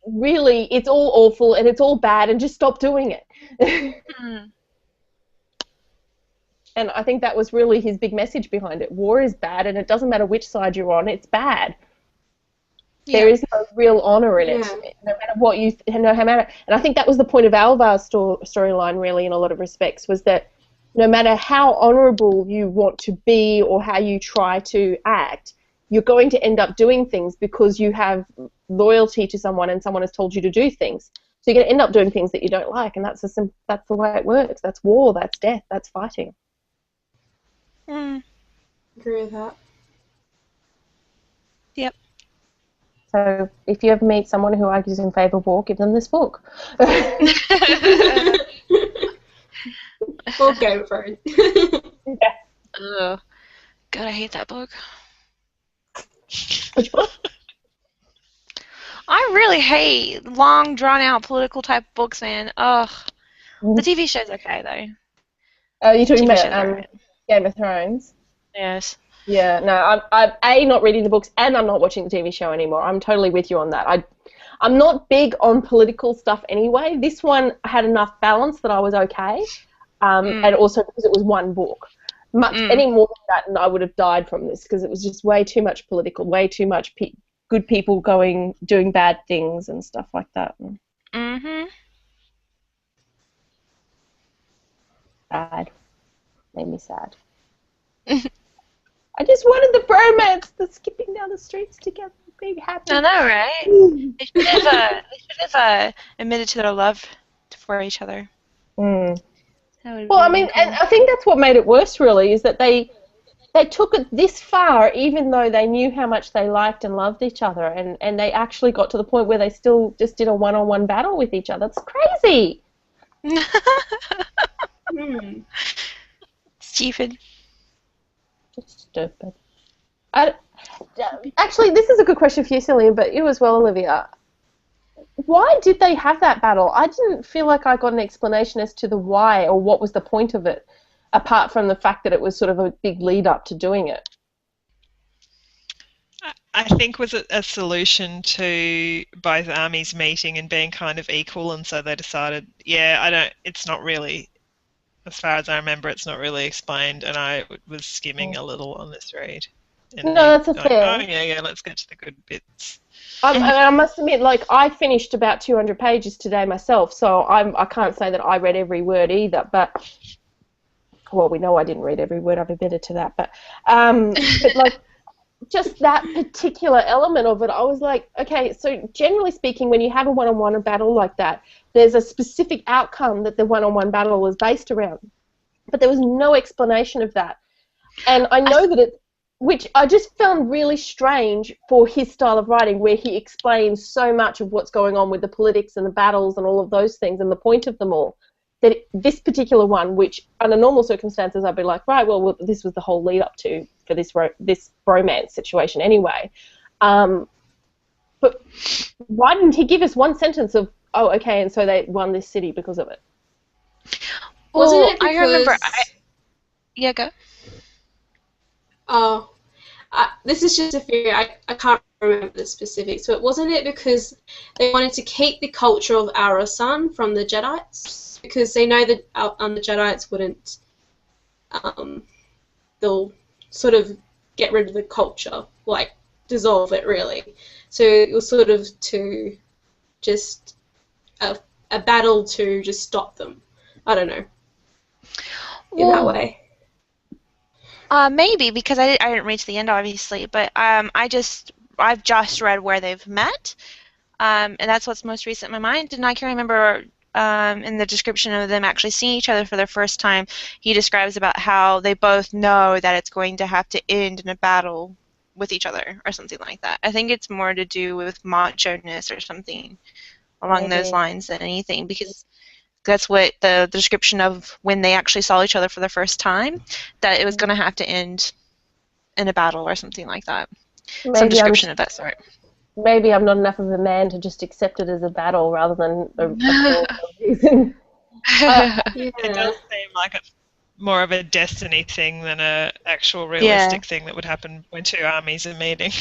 really it's all awful and it's all bad, and just stop doing it. Mm. And I think that was really his big message behind it. War is bad, and it doesn't matter which side you're on, it's bad. Yeah. There is no real honor in it, Yeah. no matter what and I think that was the point of Alvar's storyline, really, in a lot of respects, was that no matter how honorable you want to be or how you try to act, you're going to end up doing things because you have loyalty to someone and someone has told you to do things. So you're going to end up doing things that you don't like, and that's the way it works. That's war, that's death, that's fighting. Mm. Agree with that. Yep. So if you ever meet someone who argues in favour of war, give them this book. Or go for it. Yeah. Ugh. God, I hate that book. Which book? I really hate long, drawn-out political type books, man. Ugh. The TV show's okay, though. Oh, you're talking TV about shows are right. Game of Thrones? Yes. Yeah, no, I'm not reading the books and I'm not watching the TV show anymore. I'm totally with you on that. I'm not big on political stuff anyway. This one had enough balance that I was okay, and also because it was one book. Any more than that, and I would have died from this because it was just way too much political, way too much good people doing bad things and stuff like that. Mm-hmm. Sad. Made me sad. I just wanted the bromance, the skipping down the streets together, being happy. I know, right? They should have admitted to their love for each other. Mm. Well, I mean, and I think that's what made it worse, really, is that they took it this far, even though they knew how much they liked and loved each other, and they actually got to the point where they still just did a one-on-one battle with each other. It's crazy. Stupid. Just stupid. Actually, this is a good question for you, Cillian, but you as well, Olivia. Why did they have that battle? I didn't feel like I got an explanation as to the why or what was the point of it, apart from the fact that it was sort of a big lead-up to doing it. I think was a solution to both armies meeting and being kind of equal, and so they decided, it's not really, as far as I remember, it's not really explained, and I was skimming a little on this read. And no, that's fair. Oh, yeah, let's get to the good bits. I must admit, I finished about 200 pages today myself, so I can't say that I read every word either, but, well, we know I didn't read every word, I've admitted to that, but just that particular element of it, I was like, okay, so generally speaking, when you have a one-on-one battle like that, there's a specific outcome that the one-on-one battle was based around. But there was no explanation of that. And I know that which I just found really strange for his style of writing, where he explains so much of what's going on with the politics and the battles and all of those things and the point of them all, that this particular one, which under normal circumstances I'd be like, right, well this was the whole lead up to for this bromance situation anyway. But why didn't he give us one sentence of, oh, okay, and so they won this city because of it? Wasn't it because... I remember... Yeah, go. Oh, this is just a theory. I can't remember the specifics, but wasn't it because they wanted to keep the culture of Al-Rassan from the Jedites? Because they know that the Jedites wouldn't... they'll sort of get rid of the culture, like dissolve it, really. So it was sort of to just a battle to just stop them. I don't know. In that way. Maybe, because I didn't reach the end, obviously, but I've just read where they've met, and that's what's most recent in my mind. And I can remember in the description of them actually seeing each other for the first time, he describes about how they both know that it's going to have to end in a battle with each other or something like that. I think it's more to do with macho-ness or something along those lines than anything, because that's what the description of when they actually saw each other for the first time, that it was going to have to end in a battle or something like that. Some description of that sort. Maybe I'm not enough of a man to just accept it as a battle rather than a reason. It does seem like it's more of a destiny thing than a actual realistic thing that would happen when two armies are meeting.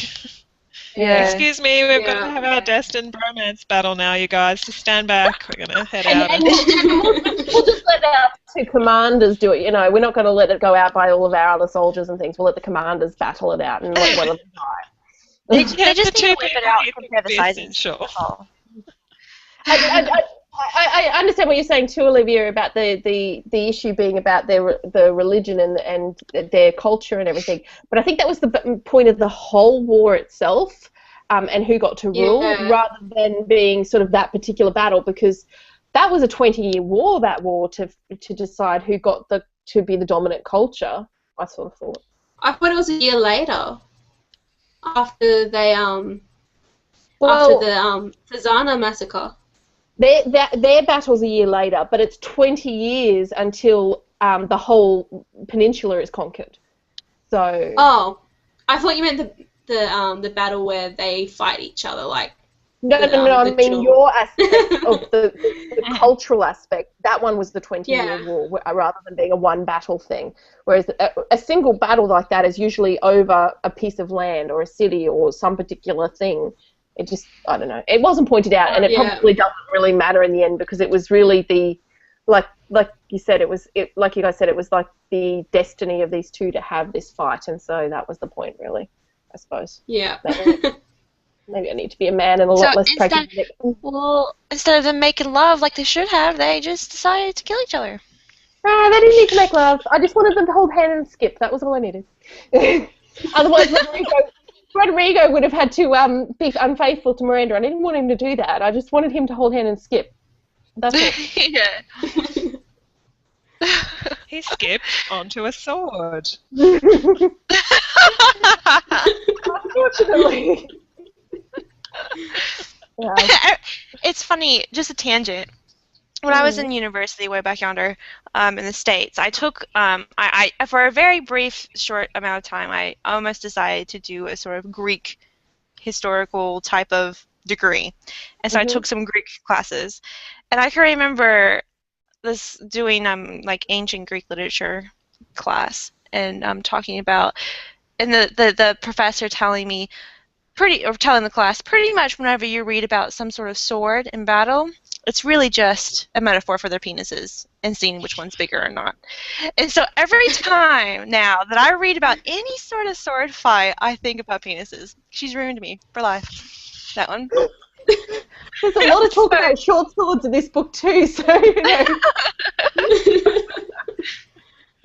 Yeah. Excuse me, we've got to have our destined bromance battle now, you guys. Just stand back. We're going to head out. And we'll just let our two commanders do it. You know, we're not going to let it go out by all of our other soldiers and things. We'll let the commanders battle it out and let one of them die. They just need to whip it out and compare the sizes. Sure. Oh. I understand what you're saying too, Olivia, about the issue being about the religion and their culture and everything. But I think that was the point of the whole war itself, and who got to rule, rather than being sort of that particular battle, because that was a 20-year war. That war to decide who got to be the dominant culture. I sort of thought. I thought it was a year later, after they after Well, the Fazana massacre. their battle's a year later, but it's 20 years until the whole peninsula is conquered. So. Oh, I thought you meant the battle where they fight each other, like. No, I mean your aspect of the cultural aspect. That one was the 20-year war, rather than being a one battle thing. Whereas a single battle like that is usually over a piece of land or a city or some particular thing. It just, I don't know. It wasn't pointed out, and it probably doesn't really matter in the end because it was really the, like you said, like you guys said, it was like the destiny of these two to have this fight, and so that was the point, really, I suppose. Yeah. Maybe I need to be a man and a lot less pragmatic. Well, instead of them making love like they should have, they just decided to kill each other. They didn't need to make love. I just wanted them to hold hand and skip. That was all I needed. Otherwise, Rodrigo would have had to be unfaithful to Miranda. I didn't want him to do that. I just wanted him to hold hand and skip. That's all. Yeah. He skipped onto a sword. Unfortunately. Yeah. It's funny, just a tangent. When I was in university way back yonder in the States, I took, I for a very brief, short amount of time, I almost decided to do a sort of Greek historical type of degree. And so I took some Greek classes. And I can remember this doing like ancient Greek literature class and talking about, and the professor telling me, telling the class, pretty much whenever you read about some sort of sword in battle, it's really just a metaphor for their penises and seeing which one's bigger or not. And so every time now that I read about any sort of sword fight, I think about penises. She's ruined me for life. That one. There's a lot of talk about short swords in this book too, so you know.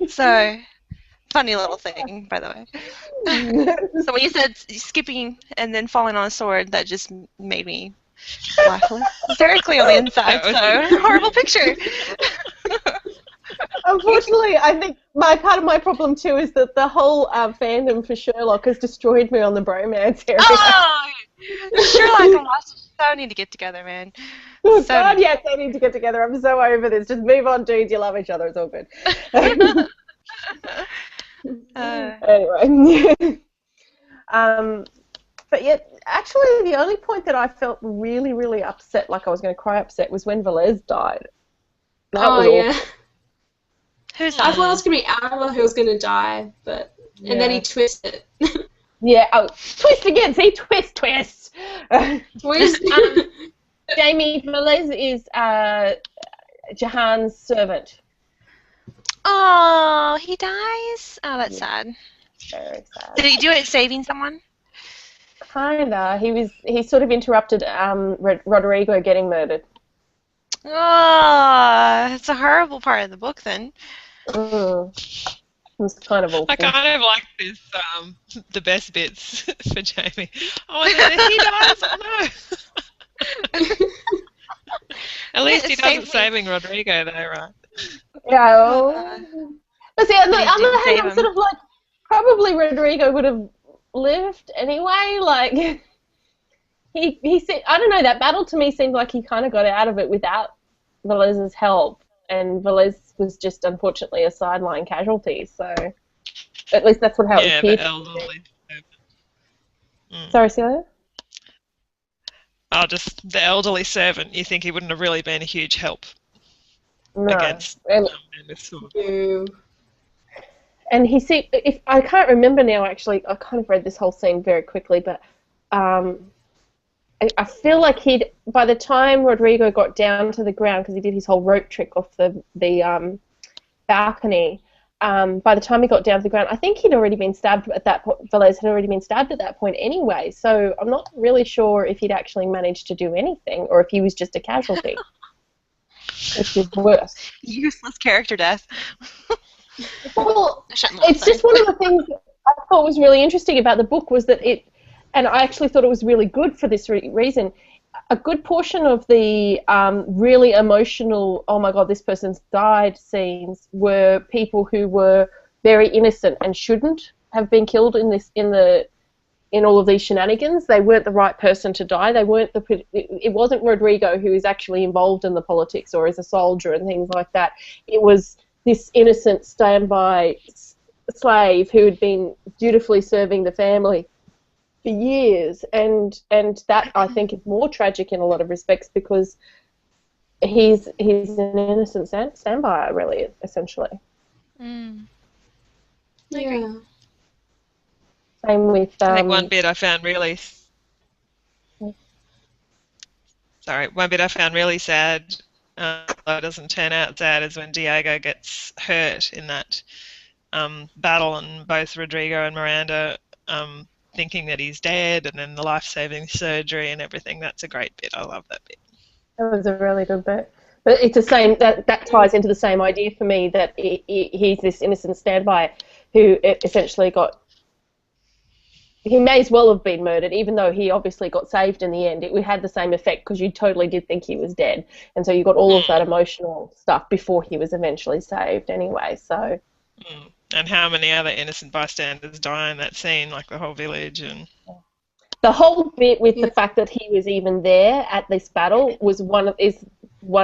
So, funny little thing, by the way. So when you said skipping and then falling on a sword, that just made me laugh hysterically on the inside. So, horrible picture. Unfortunately, I think part of my problem too is that the whole fandom for Sherlock has destroyed me on the bromance area. Oh, Sherlock and Watson so need to get together, man. Oh, God, yes, they need to get together. I'm so over this. Just move on, dudes. You love each other. It's all good. Anyway. But yet, actually, the only point that I felt really, really upset, like I was going to cry upset, was when Velez died. That was awful. Who's I thought it was going to be Alva who was going to die, but and then he twisted. Yeah, twist again, see? Twist! Twist! Jamie, Velez is Jahan's servant. Oh, he dies? Oh, that's sad. Very sad. Did he do it saving someone? Kinda. He sort of interrupted Rodrigo getting murdered. Oh, it's a horrible part of the book then. It's kind of awful. I kind of like this, the best bits for Jamie. Oh, and then he dies. Oh, no. At least he doesn't saving Rodrigo, though, right? Yeah. But see, on the other hand, I'm sort of like, probably Rodrigo would have lived anyway. Like, he said, I don't know, that battle to me seemed like he kind of got out of it without Velez's help. And Velez was just, unfortunately, a sideline casualty. So, at least that's how it appeared. Yeah, the elderly. Sorry, Celia? Oh, just the elderly servant. You think he wouldn't have really been a huge help against this sword. And he seemed, if I can't remember now, actually, I kind of read this whole scene very quickly, but I feel like by the time Rodrigo got down to the ground, because he did his whole rope trick off the balcony, by the time he got down to the ground, I think he'd already been stabbed at that point. Velez had already been stabbed at that point anyway, so I'm not really sure if he'd actually managed to do anything or if he was just a casualty, which is worse. Useless character death. Well, it's just one of the things I thought was really interesting about the book was that and I actually thought it was really good for this reason, a good portion of the really emotional, oh my God, this person's died scenes were people who were very innocent and shouldn't have been killed in the in all of these shenanigans. They weren't the right person to die. They weren't it wasn't Rodrigo who is actually involved in the politics or is a soldier and things like that. It was this innocent standby slave who had been dutifully serving the family for years, and that I think is more tragic in a lot of respects because he's an innocent standby, really, essentially. Mm. Yeah. Same with. I think one bit I found really sad, though it doesn't turn out sad, is when Diego gets hurt in that battle, and both Rodrigo and Miranda thinking that he's dead, and then the life-saving surgery and everything. That's a great bit. I love that bit. That was a really good bit. But it's the same. That ties into the same idea for me, that he's this innocent standby who essentially got. He may as well have been murdered, even though he obviously got saved in the end. It had the same effect because you totally did think he was dead, and so you got all of that emotional stuff before he was eventually saved. Anyway, so. And how many other innocent bystanders die in that scene, like the whole village and. The whole bit with the fact that he was even there at this battle is one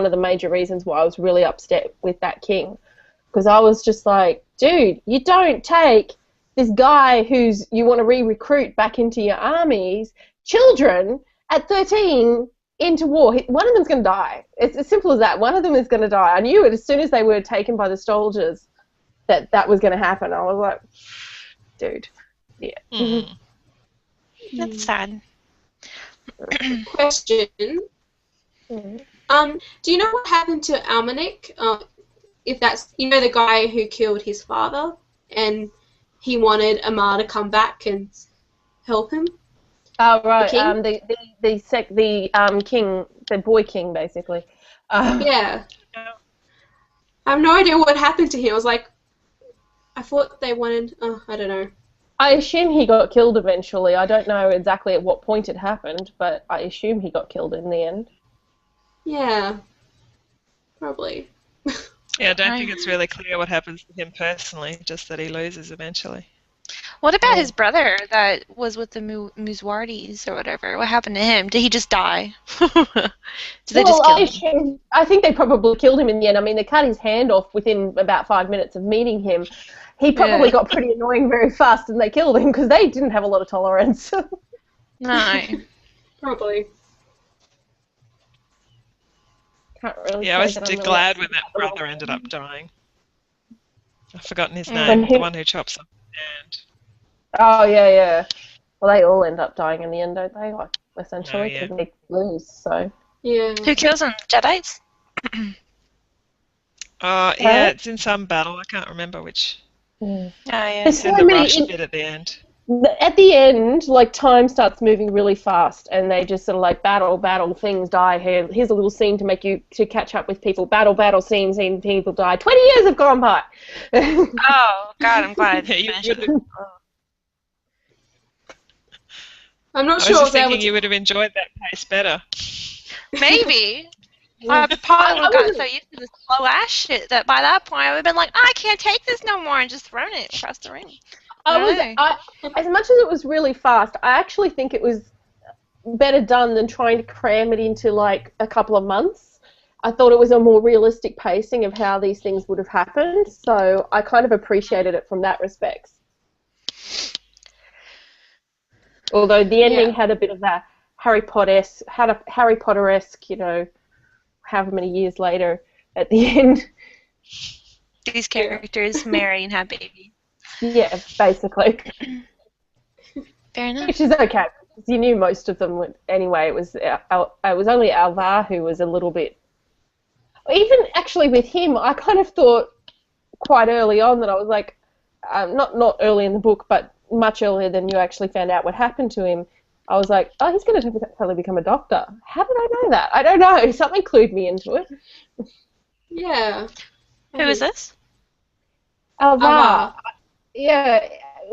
of the major reasons why I was really upset with that king, because I was just like, dude, you don't take this guy who's you want to re-recruit back into your armies, children at 13 into war. One of them's going to die. It's as simple as that. One of them is going to die. I knew it as soon as they were taken by the soldiers that was going to happen. I was like, dude, yeah. That's sad. Question. Do you know what happened to Almanic? If that's the guy who killed his father, and he wanted Amar to come back and help him. Oh right, The king, the boy king, basically. Yeah. I have no idea what happened to him. I was like, I thought they wanted. I don't know. I assume he got killed eventually. I don't know exactly at what point it happened, but I assume he got killed in the end. Yeah, probably. Yeah, I don't think it's really clear what happens to him personally, just that he loses eventually. What about his brother that was with the Muswardis or whatever? What happened to him? Did he just die? Did they just kill him? I think they probably killed him in the end. I mean, they cut his hand off within about 5 minutes of meeting him. He probably got pretty annoying very fast, and they killed him because they didn't have a lot of tolerance. No. Probably. Can't really I was glad when that brother ended up dying. I've forgotten his name, the one who chops up his hand. Oh, yeah. Well, they all end up dying in the end, don't they? Like, essentially, because they lose, so. Yeah. Who kills them? Jedi's? Yeah, it's in some battle. I can't remember which. Oh, yeah. There's It's in the rush bit at the end. At the end, like, time starts moving really fast, and they just sort of like battle, things die. Here's a little scene to catch up with people. Battle, scene, people die. 20 years have gone by. Oh, God, I'm glad. I'm not I sure. was just thinking you would have enjoyed that pace better. Maybe. I probably would have gotten so used to the slow-ass shit that by that point I would have been like, I can't take this no more, and just thrown it across the ring. As much as it was really fast, I actually think it was better done than trying to cram it into, like, a couple of months. I thought it was a more realistic pacing of how these things would have happened, so I kind of appreciated it from that respect. Although the ending had a bit of that Harry Potter-esque, however many years later at the end. These characters marry and have babies. Yeah, basically. Fair enough. Which is okay. You knew most of them would. Anyway, it was only Alvar who was a little bit. Even actually with him, I kind of thought quite early on that I was like, not early in the book, but much earlier than you actually found out what happened to him. I was like, oh, he's going to totally become a doctor. How did I know that? I don't know. Something clued me into it. Yeah. Who is this? Alvar. Yeah,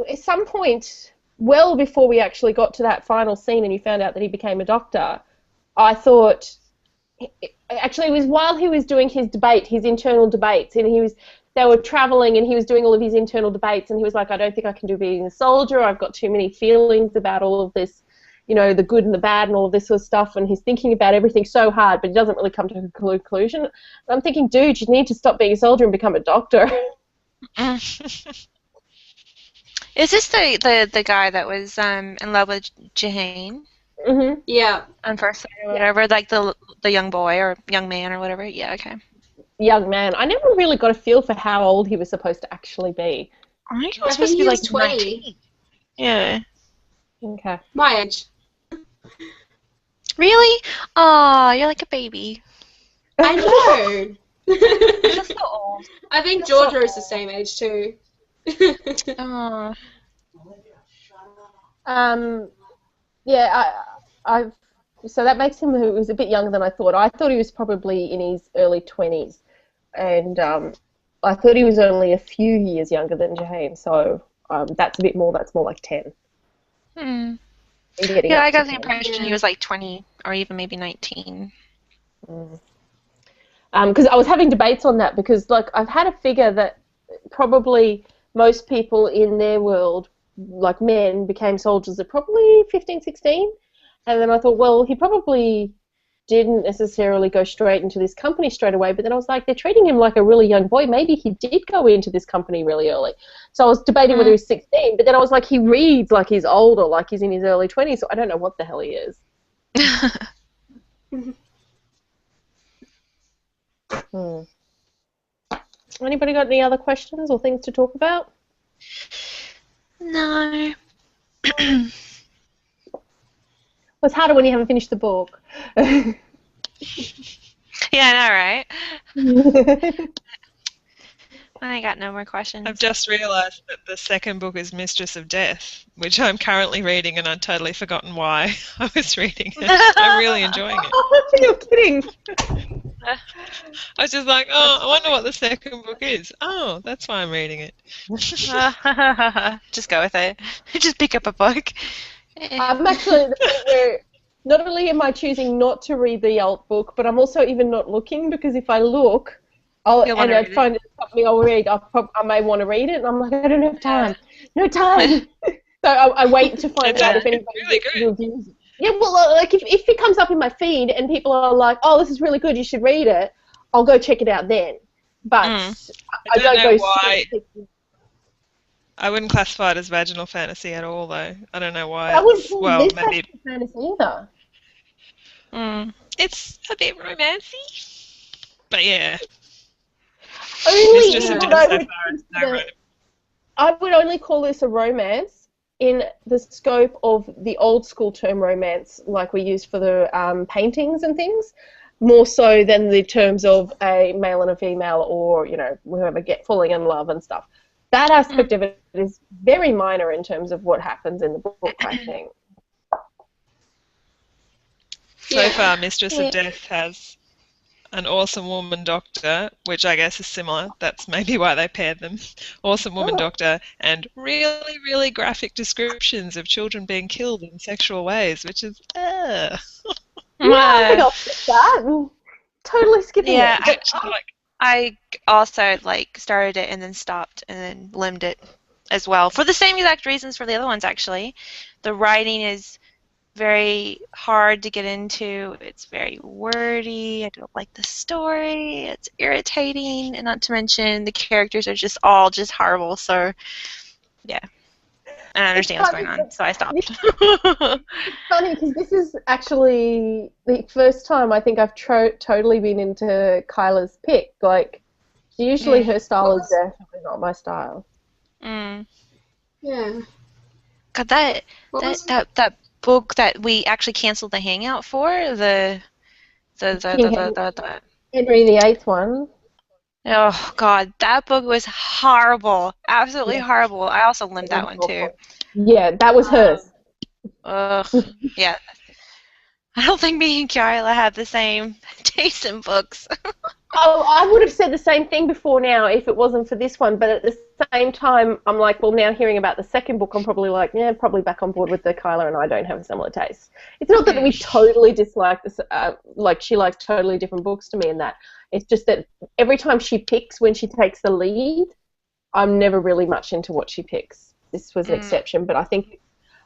at some point, well before we actually got to that final scene and you found out that he became a doctor, I thought, actually it was while he was doing his internal debates, and he was they were traveling and he was doing all of his internal debates and he was like, I don't think I can do being a soldier. I've got too many feelings about all of this, you know, the good and the bad and all of this sort of stuff, and he's thinking about everything so hard, but he doesn't really come to a conclusion. And I'm thinking, dude, you need to stop being a soldier and become a doctor. Is this the guy that was in love with Jahane? Mm-hmm. Yeah. On first sight or whatever, like the young boy or young man or whatever. Yeah, okay. Young man. I never really got a feel for how old he was supposed to actually be. I think he I was think supposed to he be was like 20. 19. Yeah. Okay. My age. Really? Aw, you're like a baby. I know. You're just so old. I think Georgia is the same age too. Aw. Yeah, so that makes him, he was a bit younger than I thought. I thought he was probably in his early 20s, and I thought he was only a few years younger than Jahane, so that's a bit more, that's more like 10. Hmm. Yeah, Yeah, I got the impression he was like 20 or even maybe 19. Because I was having debates on that, because like I've had a figure that probably most people in their world, like men, became soldiers at probably 15, 16. And then I thought, well, he probably didn't necessarily go straight into this company straight away, but then I was like, they're treating him like a really young boy. Maybe he did go into this company really early. So I was debating whether he was 16, but then I was like, he reads like he's older, like he's in his early 20s, so I don't know what the hell he is. Anybody got any other questions or things to talk about? No. Well, it's harder when you haven't finished the book. Yeah, I know, right? I got no more questions. I've just realised that the second book is Mistress of Death, which I'm currently reading, and I'd totally forgotten why I was reading it. I'm really enjoying it. Oh, you're kidding. I was just like, oh, I wonder what the second book is. Oh, that's why I'm reading it. Just go with it. Just pick up a book. I'm actually at the point where not only am I choosing not to read the alt book, but I'm also even not looking, because if I look, I find it's something I'll read, I may want to read it, and I'm like, I don't have time. No time. So I wait to find out if anybody reviews it. Yeah, well, like if it comes up in my feed and people are like, oh, this is really good, you should read it, I'll go check it out then. But I don't know why. I wouldn't classify it as vaginal fantasy at all, though. I don't know why. Well, maybe fantasy either. It's a bit romancy, but yeah. I would only call this a romance in the scope of the old school term romance, like we use for the paintings and things, more so than the terms of a male and a female, or whoever falling in love and stuff. That aspect of it is very minor in terms of what happens in the book, I think. So far, Mistress of Death has an awesome woman doctor, which I guess is similar. That's maybe why they paired them. Awesome woman doctor, and really, really graphic descriptions of children being killed in sexual ways, which is, Yeah, I think I'll skip that. Totally skipping it. I also started it and then stopped and then limbed it as well for the same exact reasons for the other ones. Actually, the writing is very hard to get into. It's very wordy. I don't like the story. It's irritating, and not to mention the characters are just all horrible. So yeah, and I understand what's going on, so I stopped. It's funny because this is actually the first time I think I've totally been into Kyla's pick. Like, usually her style is definitely not my style. Yeah. God, that book that we actually canceled the hangout for, the Henry VIII one. Oh God, that book was horrible, absolutely horrible. I also limbed that one too. Yeah, that was hers. Yeah. I don't think me and Kyla have the same taste in books. Oh, I would have said the same thing before now if it wasn't for this one, but at the same time, I'm like, well, now hearing about the second book, I'm probably like, yeah, probably back on board with the Kyla and I don't have a similar taste. It's not that we totally dislike this, like she likes totally different books to me and that. It's just that every time she picks when she takes the lead, I'm never really much into what she picks. This was an exception, but I think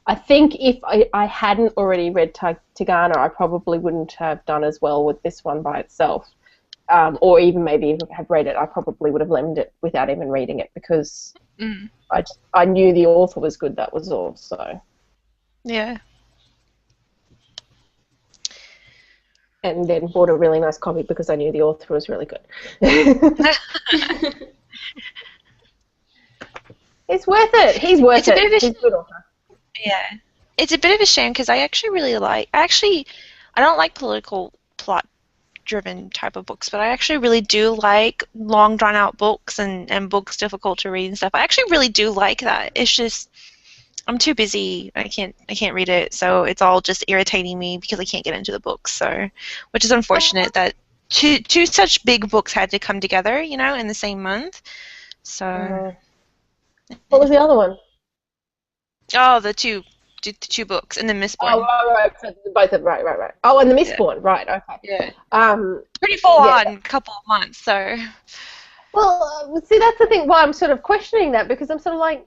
if I hadn't already read Tagana, I probably wouldn't have done as well with this one by itself. Or even maybe even have read it, I probably would have lemmed it without even reading it because I knew the author was good, that was all. So Yeah. and then bought a really nice copy because I knew the author was really good. It's worth it. He's worth it. He's a good author. Yeah. It's a bit of a shame because I actually really like... I don't like political plot-driven type of books, but I actually really do like long, drawn-out books and books difficult to read and stuff. I actually really do like that. It's just... I'm too busy. I can't read it, so it's all just irritating me because I can't get into the books. So, which is unfortunate that two such big books had to come together, you know, in the same month. So... What was the other one? Oh, the two books and the Mistborn. Oh, right. Both of right. Oh, and the Mistborn, right? Okay. Yeah. Pretty full on couple of months. So. Well, see, that's the thing. Why I'm sort of questioning that because I'm sort of like,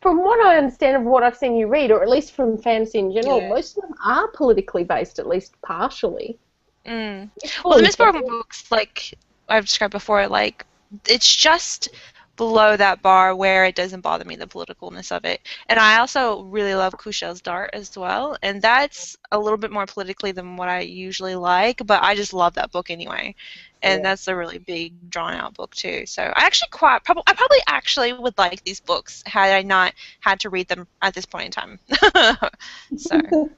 from what I understand of what I've seen you read, or at least from fantasy in general, most of them are politically based, at least partially. Well, the Mistborn books, like I've described before, like it's just below that bar where it doesn't bother me, the politicalness of it. And I also really love Kushel's Dart as well, and that's a little bit more politically than what I usually like, but I just love that book anyway. And that's a really big, drawn-out book too. So I actually I probably actually would like these books had I not had to read them at this point in time. So.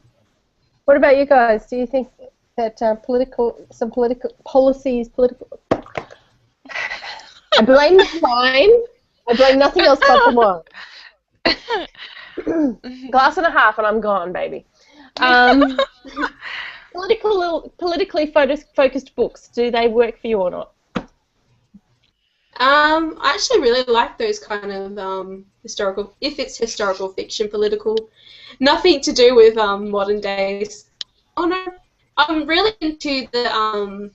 What about you guys? Do you think that political policies, I blame the wine. I blame nothing else but the wine. Glass and a half and I'm gone, baby. Politically focused books, do they work for you or not? I actually really like those kind of historical, if it's historical fiction, political. Nothing to do with modern days. Oh no, I'm really into the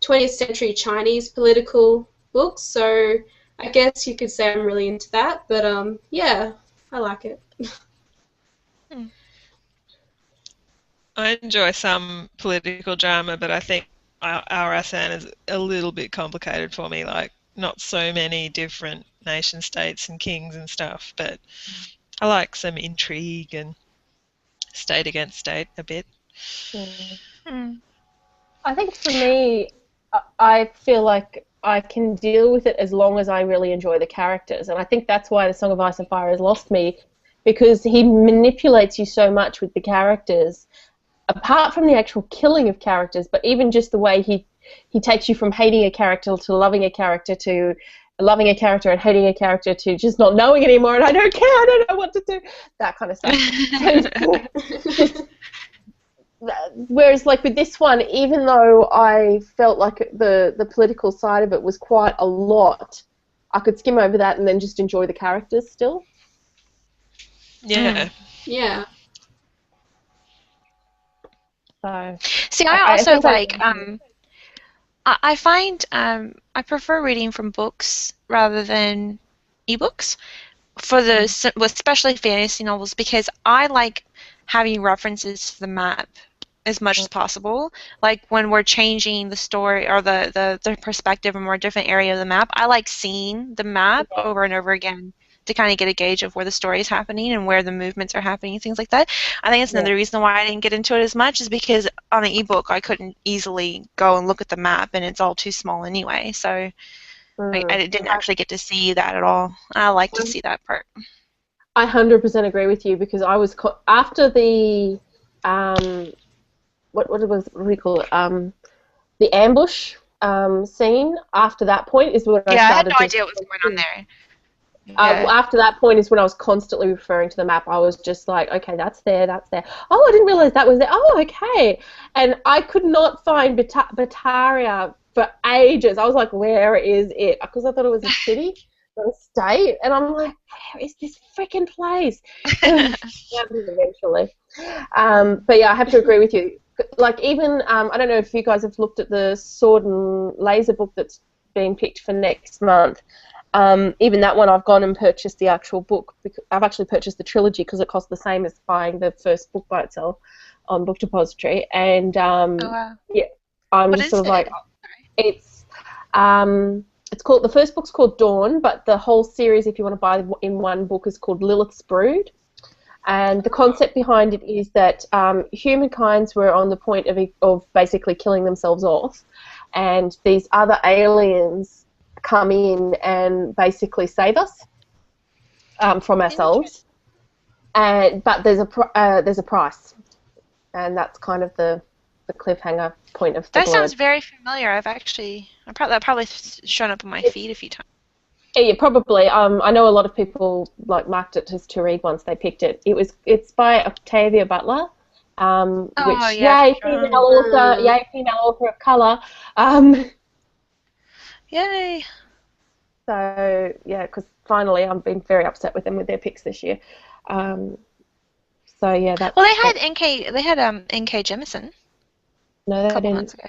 20th century Chinese political books, so I guess you could say I'm really into that, but yeah, I like it. I enjoy some political drama, but I think Al-Rassan is a little bit complicated for me, like not so many different nation states and kings and stuff, but I like some intrigue and state against state a bit. I think for me, I feel like I can deal with it as long as I really enjoy the characters, and I think that's why The Song of Ice and Fire has lost me, because he manipulates you so much with the characters, apart from the actual killing of characters, but even just the way he takes you from hating a character to loving a character to loving a character and hating a character to just not knowing anymore, and I don't care, I don't know what to do, that kind of stuff. Whereas, like with this one, even though I felt like the political side of it was quite a lot, I could skim over that and then just enjoy the characters still. Yeah. Yeah. So, see, I also like. I find I prefer reading from books rather than ebooks for especially fantasy novels, because I like having references to the map as much as possible. Like when we're changing the story or the perspective in a more different area of the map, I like seeing the map over and over again to kind of get a gauge of where the story is happening and where the movements are happening and things like that. I think it's another reason why I didn't get into it as much, is because on an ebook I couldn't easily go and look at the map and it's all too small anyway. So I didn't actually get to see that at all. I like to see that part. I 100% agree with you, because I was after the what do we call it? The ambush scene. After that point is when I started. I had no idea what was going on there. After that point is when I was constantly referring to the map. I was just like, okay, that's there, that's there. Oh, I didn't realize that was there. Oh, okay. And I could not find Bataria for ages. I was like, where is it? Because I thought it was a city, not a state. And I'm like, where is this freaking place? Eventually. But yeah, I have to agree with you. Like even, I don't know if you guys have looked at the Sword and Laser book that's been picked for next month. Even that one, I've gone and purchased the actual book. I've actually purchased the trilogy because it costs the same as buying the first book by itself on Book Depository. And wow. yeah, I'm What just is sort of it? like, it's called, the first book's called Dawn, but the whole series, if you want to buy in one book, is called Lilith's Brood. And the concept behind it is that humankinds were on the point of basically killing themselves off, and these other aliens come in and basically save us from ourselves. But there's a price, and that's kind of the cliffhanger point of the That blurb. sounds very familiar. That probably shown up on my feed a few times. Yeah, probably. I know a lot of people like marked it just to read once they picked it. It's by Octavia Butler, which yeah, female author of colour. Yay! So yeah, because finally I've been very upset with them with their picks this year. So yeah, that's. Well, they had N.K. Jemisin No, a they couple didn't. months ago.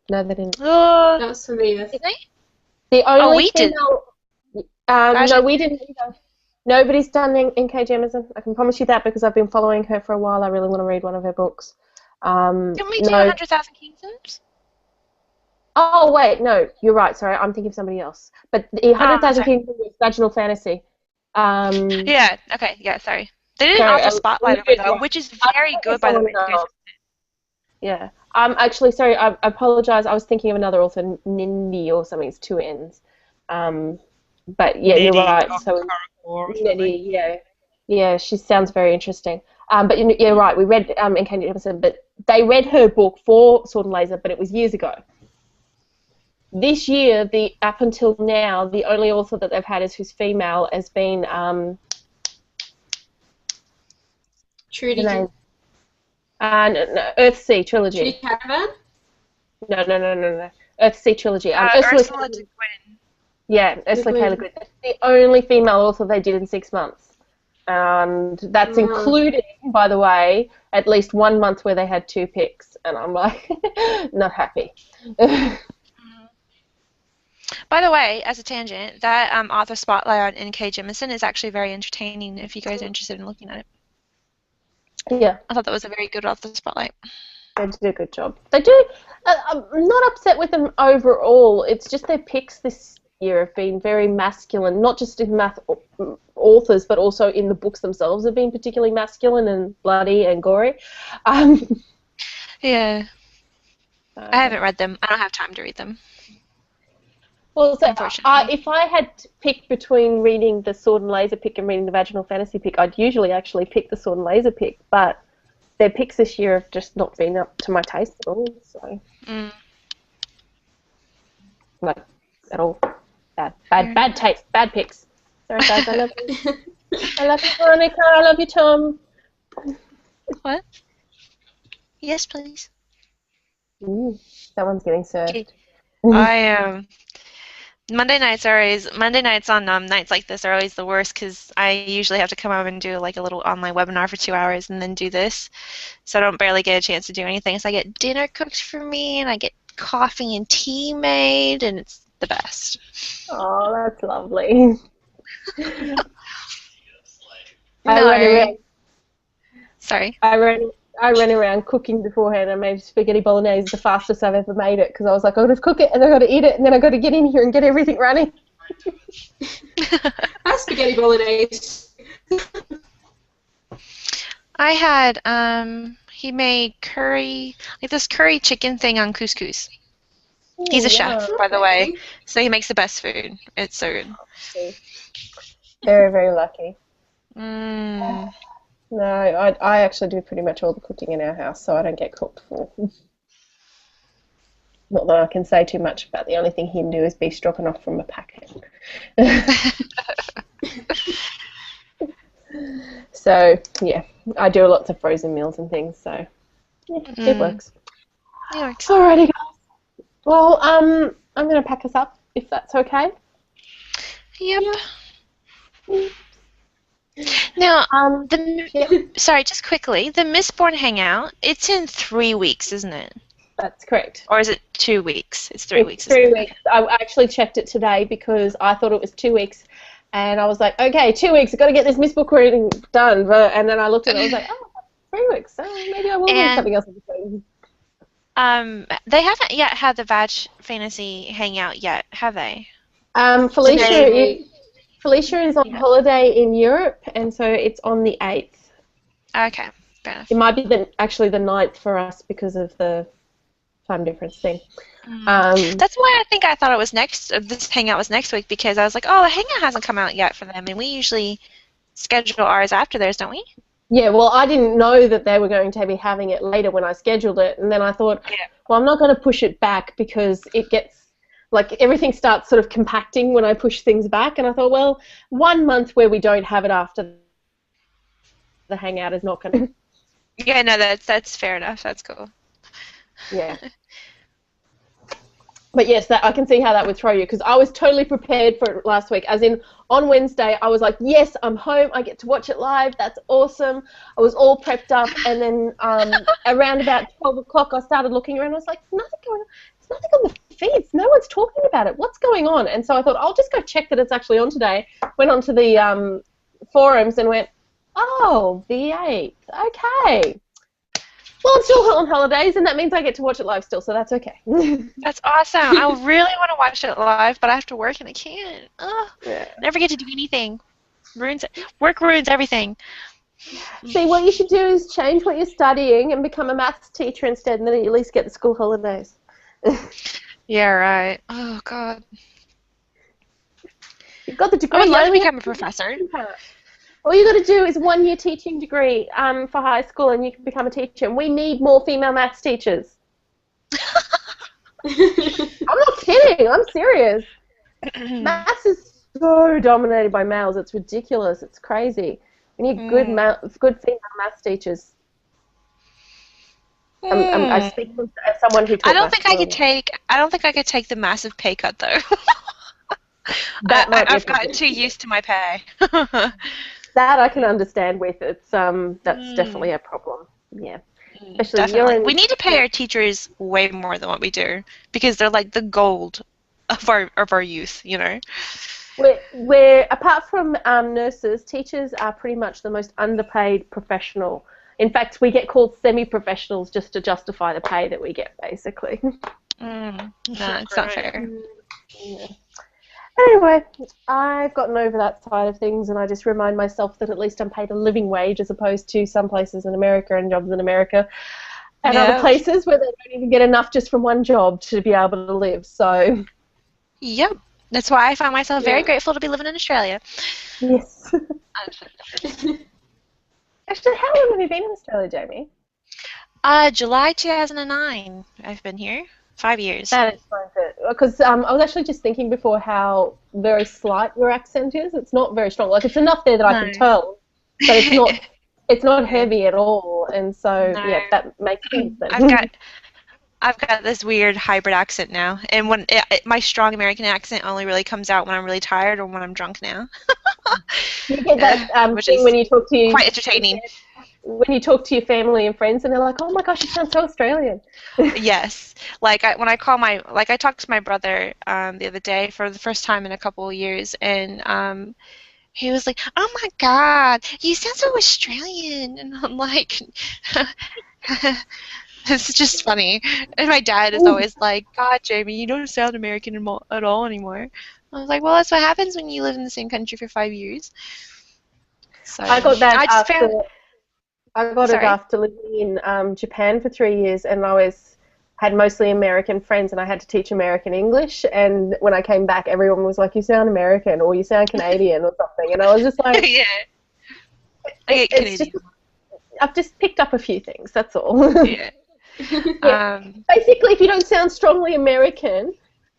No, they didn't. That was for me. Did they? The only we did. female. No, we didn't either. Nobody's done N.K. Jemisin. I can promise you that because I've been following her for a while. I really want to read one of her books. Didn't we do 100,000 Kingdoms? Oh, wait, no, you're right. Sorry, I'm thinking of somebody else. But the 100,000 Kingdoms is Vaginal Fantasy. Yeah, okay, yeah, sorry. They did an author spotlight of it, though, which is very good, by the way. Yeah. Actually, sorry, I apologize. I was thinking of another author, Nindi or something. It's 2 N's. But yeah, you're right. So, Nindi, yeah, she sounds very interesting. But you're right. We read N.K. Jemisin, but they read her book for Sword and Laser, but it was years ago. This year, up until now, the only author that they've had who's female has been Trudy. No, Earthsea trilogy. Trudy Caravan? No. Earthsea trilogy. Ursula Le Guin. Yeah, Ursula K. Le Guin. That's the only female author they did in 6 months. And that's including, by the way, at least 1 month where they had 2 picks. And I'm like, not happy. By the way, as a tangent, that author spotlight on N.K. Jemisin is actually very entertaining if you guys are interested in looking at it. Yeah. I thought that was a very good author spotlight. They did a good job. They do. I'm not upset with them overall. It's just their picks this year have been very masculine, not just in math authors, but also in the books themselves have been particularly masculine and bloody and gory. Yeah. I haven't read them. I don't have time to read them. Well, so if I had picked between reading the Sword and Laser pick and reading the Vaginal Fantasy pick, I'd usually actually pick the Sword and Laser pick, but their picks this year have just not been up to my taste at all. So, not at all. Bad taste. Bad picks. Sorry, guys. I love you. I love you, Veronica. I love you, Tom. What? Yes, please. Ooh, that one's getting served. Okay. I am. Monday nights on nights like this are always the worst because I usually have to come up and do like a little online webinar for 2 hours and then do this, so I don't barely get a chance to do anything. So I get dinner cooked for me and I get coffee and tea made and it's the best. Oh, that's lovely. Sorry. I ran around cooking beforehand. I made spaghetti bolognese the fastest I've ever made it because I was like, I've got to cook it and I've got to eat it and then I've got to get in here and get everything running. I spaghetti bolognese. I had, he made curry, like this curry chicken thing on couscous. Ooh, He's a chef, by the okay. way, so he makes the best food. It's so good. Very, very lucky. Mm. No, I actually do pretty much all the cooking in our house, so I don't get cooked for. Not that I can say too much about. The only thing he'd do is beef stroganoff from a packet. So, yeah, I do lots of frozen meals and things, so yeah, it works. Yeah. Alrighty, guys. Well, I'm going to pack us up, if that's okay. Yep. Now, Yeah, sorry, just quickly, the Mistborn Hangout, it's in 3 weeks, isn't it? that's correct. Or is it 2 weeks? It's 3 weeks. It's 3 weeks. I actually checked it today because I thought it was 2 weeks. And I was like, okay, 2 weeks, I've got to get this Miss Book reading done. And then I looked at it and I was like, oh, 3 weeks, so maybe I will read something else in between. They haven't yet had the Vag Fantasy Hangout yet, have they? Felicia is on holiday in Europe, and so it's on the 8th. Okay, fair enough. It might be actually the 9th for us because of the time difference thing. That's why I think I thought it was this hangout was next week, because I was like, oh, the hangout hasn't come out yet for them, and we usually schedule ours after theirs, don't we? Yeah, well, I didn't know that they were going to be having it later when I scheduled it, and then I thought, well, I'm not going to push it back because it gets, like, everything starts sort of compacting when I push things back, and I thought, well, 1 month where we don't have it after the hangout is not going to... Yeah, no, that's fair enough. That's cool. Yeah. But yes, I can see how that would throw you, because I was totally prepared for it last week. As in, on Wednesday, I was like, yes, I'm home. I get to watch it live. That's awesome. I was all prepped up. And then around about 12 o'clock, I started looking around. I was like, nothing going on. There's nothing on the feeds. No one's talking about it. What's going on? And so I thought, I'll just go check that it's actually on today. Went onto the forums and went, oh, the 8th. Okay. Well, I'm still on holidays, and that means I get to watch it live still, so that's okay. That's awesome. I really want to watch it live, but I have to work and I can't. Never get to do anything. Work ruins everything. See, what you should do is change what you're studying and become a maths teacher instead, and then at least get the school holidays. Yeah, right. Oh, God. You've got the degree. I would love to become a professor. All you got to do is 1 year teaching degree for high school, and you can become a teacher. And we need more female maths teachers. I'm not kidding. I'm serious. Maths is so dominated by males. It's ridiculous. It's crazy. We need good female maths teachers. I speak as someone who. I don't think I could take the massive pay cut though. I've gotten too used to my pay. That I can understand with. It's that's definitely a problem. Yeah. Especially definitely. We need to pay our teachers way more than what we do, because they're like the gold of our youth, you know. We're apart from nurses, teachers are pretty much the most underpaid professional. In fact, we get called semi-professionals just to justify the pay that we get, basically. No, it's not fair. Yeah. Anyway, I've gotten over that side of things, and I just remind myself that at least I'm paid a living wage, as opposed to some places in America and jobs in America and other places where they don't even get enough just from one job to be able to live. So, yep, that's why I find myself very grateful to be living in Australia. Yes. Actually, how long have you been in Australia, Jamie? July 2009. I've been here. 5 years. That explains it. Because I was actually just thinking before how very slight your accent is. It's not very strong. Like, it's enough there that I can tell, but it's not heavy at all. And so yeah, that makes sense then. I've got this weird hybrid accent now, and when my strong American accent only really comes out when I'm really tired or when I'm drunk now. You get that which thing is when you talk to quite entertaining. When you talk to your family and friends, and they're like, "Oh my gosh, you sound so Australian." Yes, like when I talked to my brother the other day for the first time in a couple of years, and he was like, "Oh my God, you sound so Australian," and I'm like, it's just funny. And my dad is always like, "God, Jamie, you don't sound American at all anymore." I was like, "Well, that's what happens when you live in the same country for 5 years." So I got that I got Sorry? it after living in Japan for 3 years, and I had mostly American friends, and I had to teach American English. And when I came back, everyone was like, "You sound American," or "You sound Canadian," or something. And I was just like, yeah, I get Canadian. I've just picked up a few things. That's all. Yeah. Basically, if you don't sound strongly American,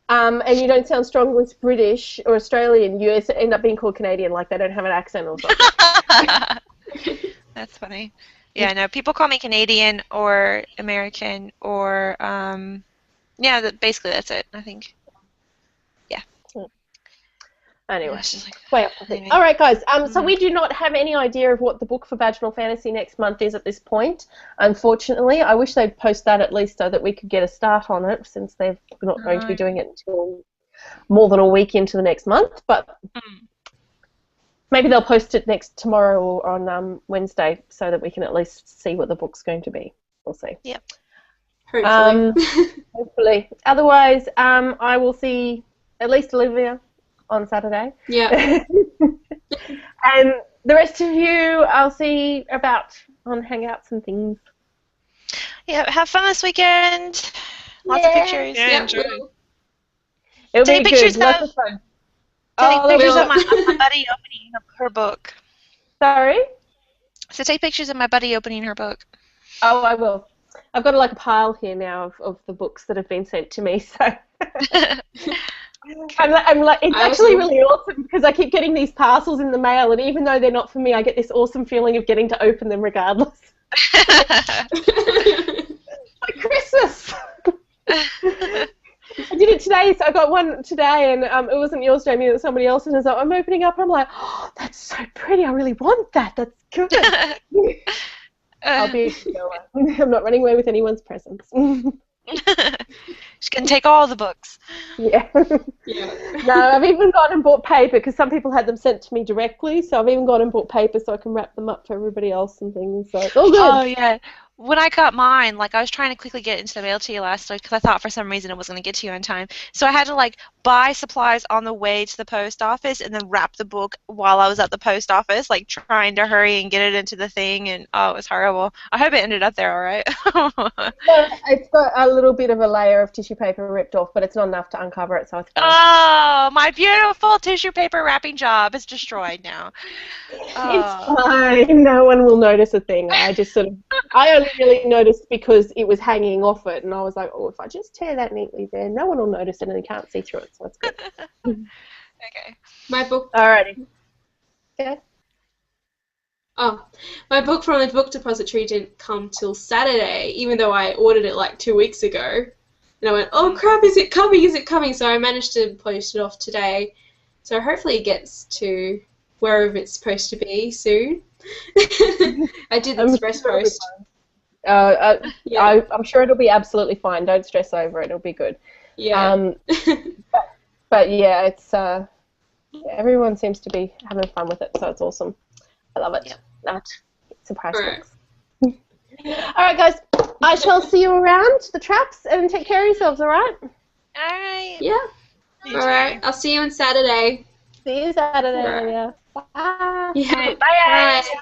and you don't sound strongly British or Australian, you end up being called Canadian, like they don't have an accent or something. That's funny. Yeah, no, people call me Canadian or American or yeah, basically that's it, I think. Yeah. Anyway, It's just like, way off topic. anyway. All right, guys. So we do not have any idea of what the book for Vaginal Fantasy next month is at this point. Unfortunately, I wish they'd post that at least so that we could get a start on it, since they're not going to be doing it until more than a week into the next month. But maybe they'll post it tomorrow or on Wednesday, so that we can at least see what the book's going to be. We'll see. Yep. Hopefully. Hopefully. Otherwise, I will see at least Olivia on Saturday. Yeah. And the rest of you, I'll see about on Hangouts and things. Yeah, have fun this weekend. Lots of pictures. Yeah, Yeah, enjoy. It'll Take be pictures good. Lots of fun. Take Oh, pictures well- of my buddy opening her book. Sorry? So take pictures of my buddy opening her book. Oh, I will. I've got like a pile here now of the books that have been sent to me, so I'm like, it's actually really awesome because I keep getting these parcels in the mail, and even though they're not for me, I get this awesome feeling of getting to open them regardless. Like Christmas. I did it today, so I got one today, and it wasn't yours, Jamie, it was somebody else's, and so I'm opening up, and I'm like, oh, that's so pretty, I really want that, that's good. I'll be a goer. I'm not running away with anyone's presents. She's going to take all the books. Yeah. Yeah. No, I've even gone and bought paper because some people had them sent to me directly, so I've even gone and bought paper so I can wrap them up for everybody else and things, so it's all good. Oh, yeah. When I got mine, like, I was trying to quickly get into the mail to you last week because I thought for some reason it wasn't going to get to you in time. So I had to, like, buy supplies on the way to the post office and then wrap the book while I was at the post office, like, trying to hurry and get it into the thing, and, oh, it was horrible. I hope it ended up there all right. It's got a little bit of a layer of tissue paper ripped off, but it's not enough to uncover it, so it's fine. Oh, my beautiful tissue paper wrapping job is destroyed now. It's fine. No one will notice a thing. I only really noticed because it was hanging off it, and I was like, oh, if I just tear that neatly there, no one will notice it and they can't see through it, so it's good. Okay. My book. Alrighty. Okay. Oh, my book from the book depository didn't come till Saturday, even though I ordered it like 2 weeks ago. And I went, oh crap, is it coming? Is it coming? So I managed to post it off today. So hopefully it gets to wherever it's supposed to be soon. I did the express post. Yeah. I'm sure it'll be absolutely fine. Don't stress over it. It'll be good. Yeah. But yeah, it's everyone seems to be having fun with it, so it's awesome. I love it. Yep. That surprise All right. books. All right, guys. I shall see you around the traps, and take care of yourselves. All right. All right. Yeah. All right. I'll see you on Saturday. See you Saturday. Right. Yeah. Bye. Yeah. Bye, guys. Bye.